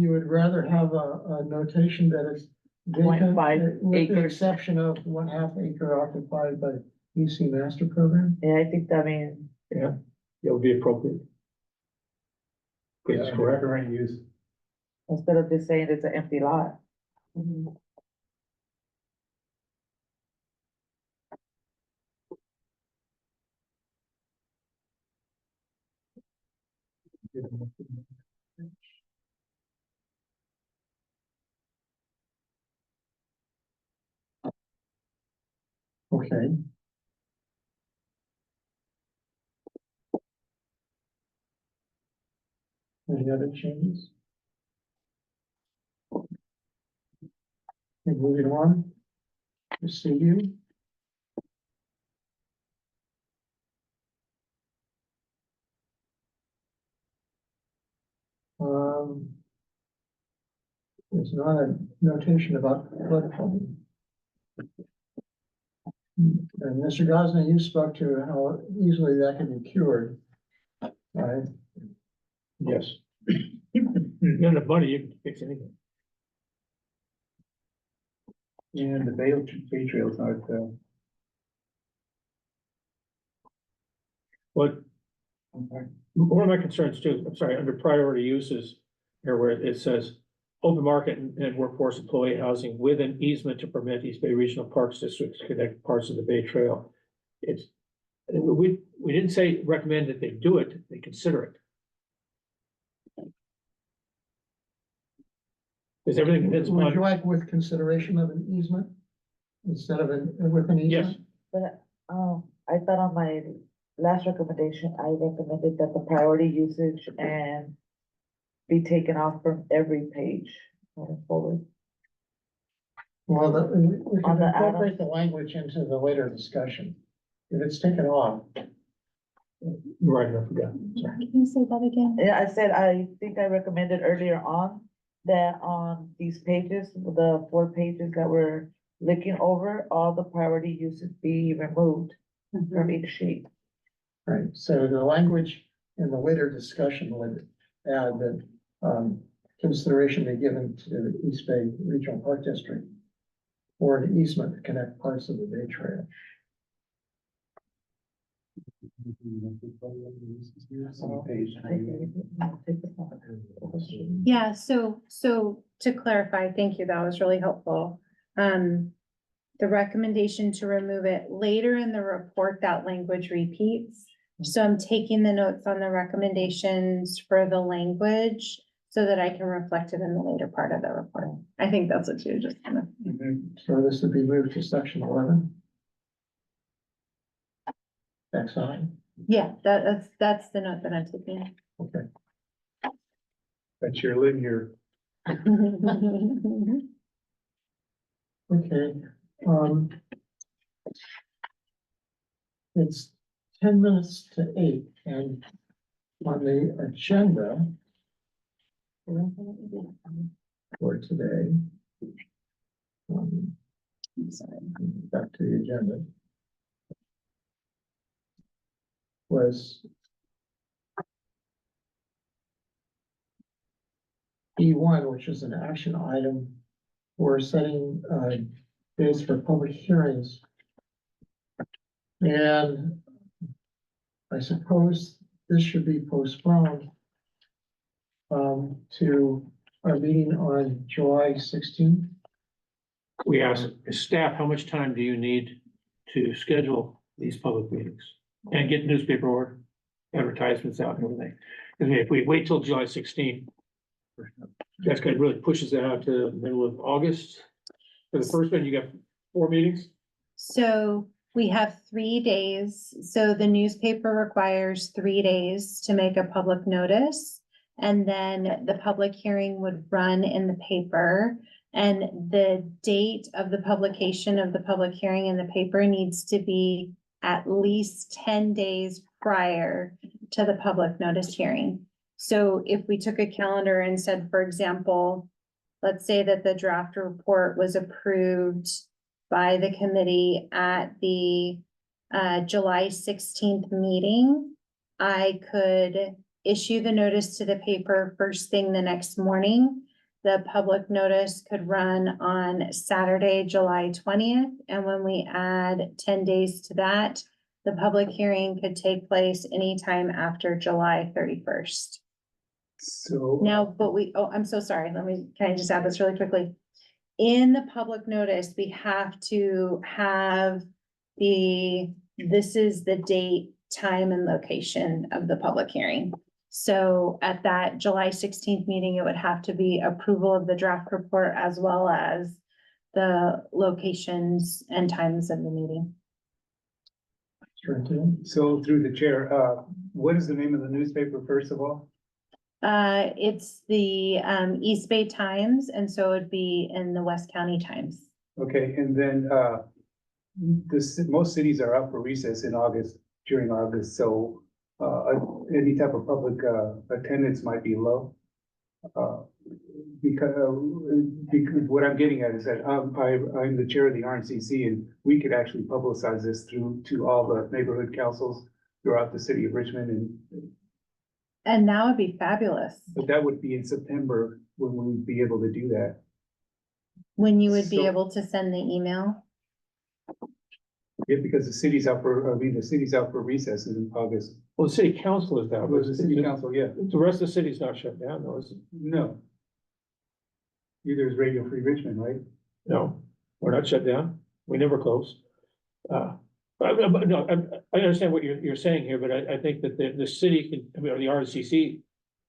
you would rather have a notation that is vacant, 0.5 with the acres. exception of 1/2 acre occupied by UC Master Program. Yeah, I think that means, Yeah, it would be appropriate. Yeah, That's under correct. current use. instead of just saying it's an empty lot. Okay. Any other changes? Okay, moving on. Receive you. There's not a notation about floodplain. And Mr. Gosney, you spoke to how easily that can be cured. Right? Yes. You got enough money, you can fix anything. And the Bay Trail's not, But one of my concerns too, I'm sorry, under priority uses, here where it says open market and workforce employee housing with an easement to permit East Bay Regional Parks District to connect parts of the Bay Trail. It's, we didn't say recommend that they do it, they consider it. Is everything that's Would you on, like with consideration of an easement instead of with an yes, easement? But, I thought on my last recommendation, I recommended that the priority usage and be taken off from every page moving forward. Well, we On can the incorporate the language into the later discussion. If it's taken off, right, I forgot, sorry. Can you say that again? Yeah, I said, I think I recommended earlier on that on these pages, the 4 pages that we're looking over, all the priority uses be removed from each sheet. right? So the language in the later discussion would add that, consideration be given to the East Bay Regional Park District for an easement to connect parts of the Bay Trail. Yeah, so to clarify, thank you, that was really helpful. The recommendation to remove it later in the report, that language repeats. So I'm taking the notes on the recommendations for the language so that I can reflect it in the later part of the report. I think that's what you're just gonna. So this would be moved to section 11. XI, Yeah, that's the note that I'm taking. okay. but you're living here. Okay, it's 10 minutes to 8, and on the agenda for today, I'm sorry. back to the agenda, was E1, which is an action item for setting dates for public hearings. And I suppose this should be postponed to our meeting on July 16th. We asked staff, how much time do you need to schedule these public meetings? And get newspaper or advertisements out and everything? I mean, if we wait till July 16th, that's gonna really pushes it out to the middle of August. For the first one, you got 4 meetings? So we have 3 days. So the newspaper requires 3 days to make a public notice. And then the public hearing would run in the paper. And the date of the publication of the public hearing in the paper needs to be at least 10 days prior to the public notice hearing. So if we took a calendar and said, for example, let's say that the draft report was approved by the committee at the July 16th meeting, I could issue the notice to the paper first thing the next morning. The public notice could run on Saturday, July 20th. And when we add 10 days to that, the public hearing could take place anytime after July 31st. So. Now, but I'm so sorry. Can I just add this really quickly? In the public notice, we have to have this is the date, time, and location of the public hearing. So at that July 16th meeting, it would have to be approval of the draft report as well as the locations and times of the meeting. So through the chair, what is the name of the newspaper, first of all? It's the East Bay Times, and so it'd be in the West County Times. Okay, and then, most cities are up for recess in August, during August, so, any type of public, attendance might be low. Because what I'm getting at is that, I'm the chair of the RNCC, and we could actually publicize this through to all the neighborhood councils throughout the city of Richmond, And that would be fabulous, but that would be in September when we would be able to do that. when you would be So- able to send the email. Yeah, because the city's out for recess in August. Well, the city council is down, Well, but the city council, yeah, the rest of the city's not shut down, though, is it? no. Neither is Radio Free Richmond, right? No, we're not shut down. We never close. No, I understand what you're saying here, but I think that the city can, I mean, or the RCC,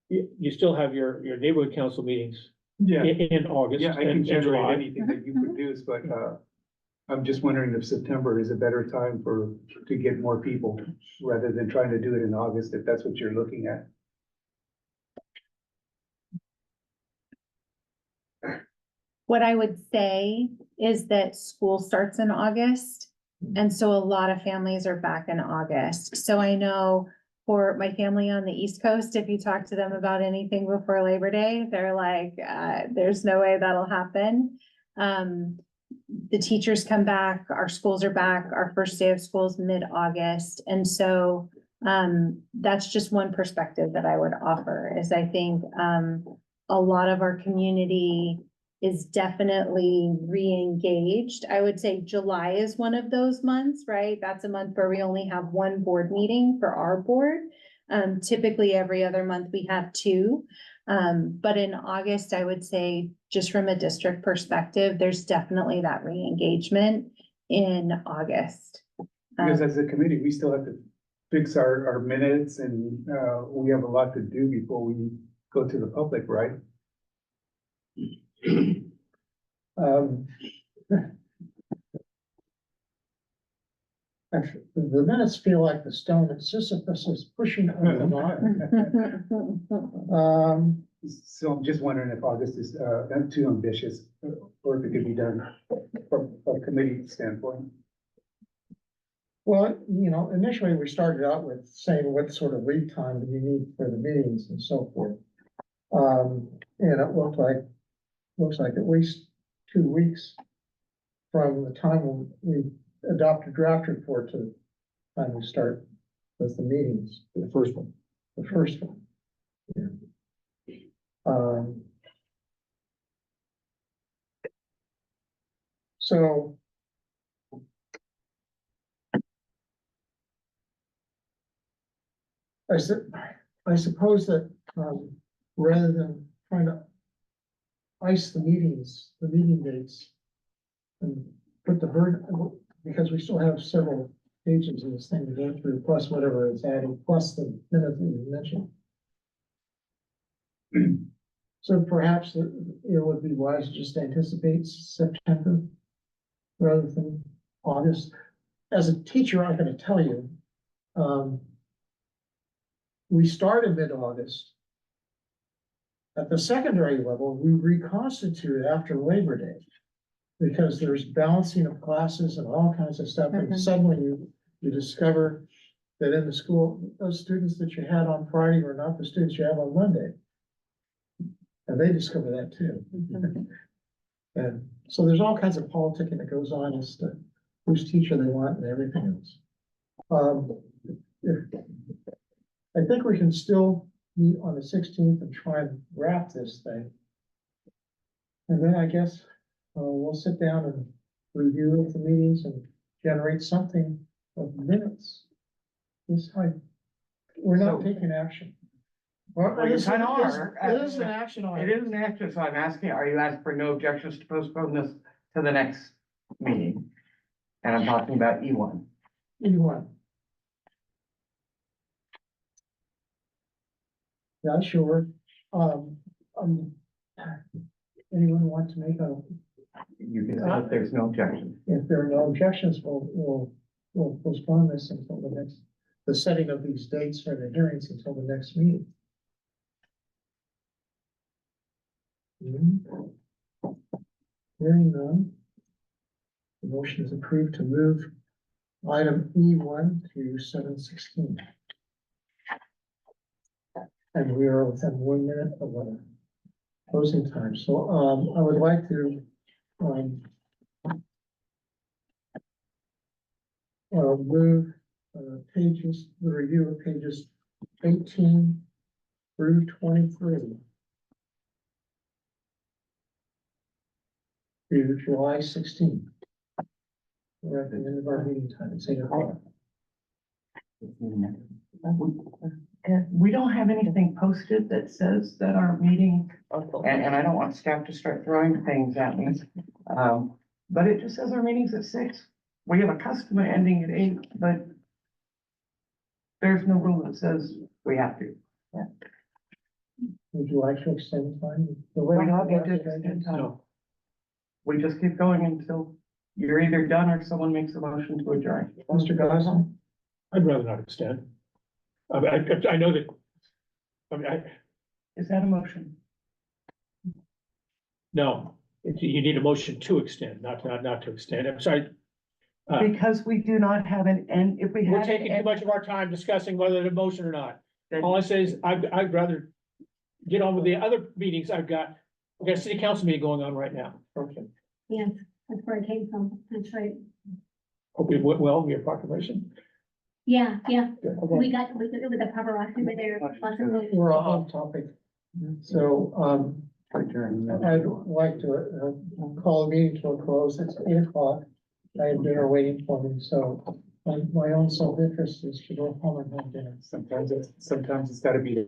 you still have your neighborhood council meetings in August Yeah, I and can and generate July. anything that you produce, but, I'm just wondering if September is a better time to get more people, rather than trying to do it in August, if that's what you're looking at. What I would say is that school starts in August. And so a lot of families are back in August. So I know for my family on the East Coast, if you talk to them about anything before Labor Day, they're like, there's no way that'll happen. The teachers come back, our schools are back, our first day of school is mid-August. And so that's just one perspective that I would offer is I think a lot of our community is definitely re-engaged. I would say July is one of those months, right? That's a month where we only have one board meeting for our board. Typically every other month we have two. But in August, I would say just from a district perspective, there's definitely that re-engagement in August. Because as a committee, we still have to fix our minutes, and, we have a lot to do before we go to the public, right? Actually, the minutes feel like the stone that Sisyphus is pushing over the water. So I'm just wondering if August is, too ambitious, or if it could be done from a committee standpoint. Well, initially we started out with saying what sort of lead time do you need for the meetings and so forth. And it looks like at least 2 weeks from the time we adopt a draft report to the time we start with the meetings, The first one. the first one. Yeah. So I suppose that, rather than trying to ice the meeting dates and put the burden, because we still have several pages of this thing to go through, plus whatever it's adding, plus the minute that you mentioned. So perhaps it would be wise to just anticipate September rather than August. As a teacher, I'm gonna tell you, we started mid-August. At the secondary level, we reconstitute after Labor Day. Because there's balancing of classes and all kinds of stuff, and suddenly you discover that in the school, those students that you had on Friday were not the students you have on Monday. And they discover that too. And so there's all kinds of politicking that goes on as to whose teacher they want and everything else. I think we can still meet on the 16th and try and wrap this thing. And then I guess we'll sit down and review the meetings and generate something of minutes. We're not taking action. Well, you kind of are. It is an action It item. is an action, so I'm asking, are you asking for no objections to postpone this to the next meeting? And I'm talking about E1. Anyone? Yeah, sure. Anyone want to make You can say if there's no objection. if there are no objections, we'll postpone this until the setting of these dates for the hearings until the next meeting. Hearing none. The motion is approved to move item E1 to 7:16. And we are within 1 minute of closing time. So, I would like to, um, move, pages, the review of pages 18 through 23. To July 16th. We're at the end of our meeting time, it's 8:00. We don't have anything posted that says that our meeting, and I don't want staff to start throwing things at me. But it just says our meeting's at 6. We have a custom ending at 8, but there's no rule that says we have to. Would you like to extend time? The way We don't need we to work today? extend time. No, We just keep going until you're either done or someone makes a motion to adjourn. Mr. Gosney? I'd rather not extend. I know that, Is that a motion? no, you need a motion to extend, not to extend. I'm sorry. Because we do not have an end, if we We're had. taking too much of our time discussing whether the motion or not. then- All I say is, I'd rather get on with the other meetings I've got a city council meeting going on right now. Okay. Yes, that's where it came from. That's right. Hope it went well, your proclamation. Yeah, yeah. Good. We got, with the paparazzi were there. We're off topic. So, Adjourn. I'd like to, call the meeting to a close. It's 8:00. I have dinner waiting for me, so my own self-interest is to go home and have dinner. Sometimes it's gotta be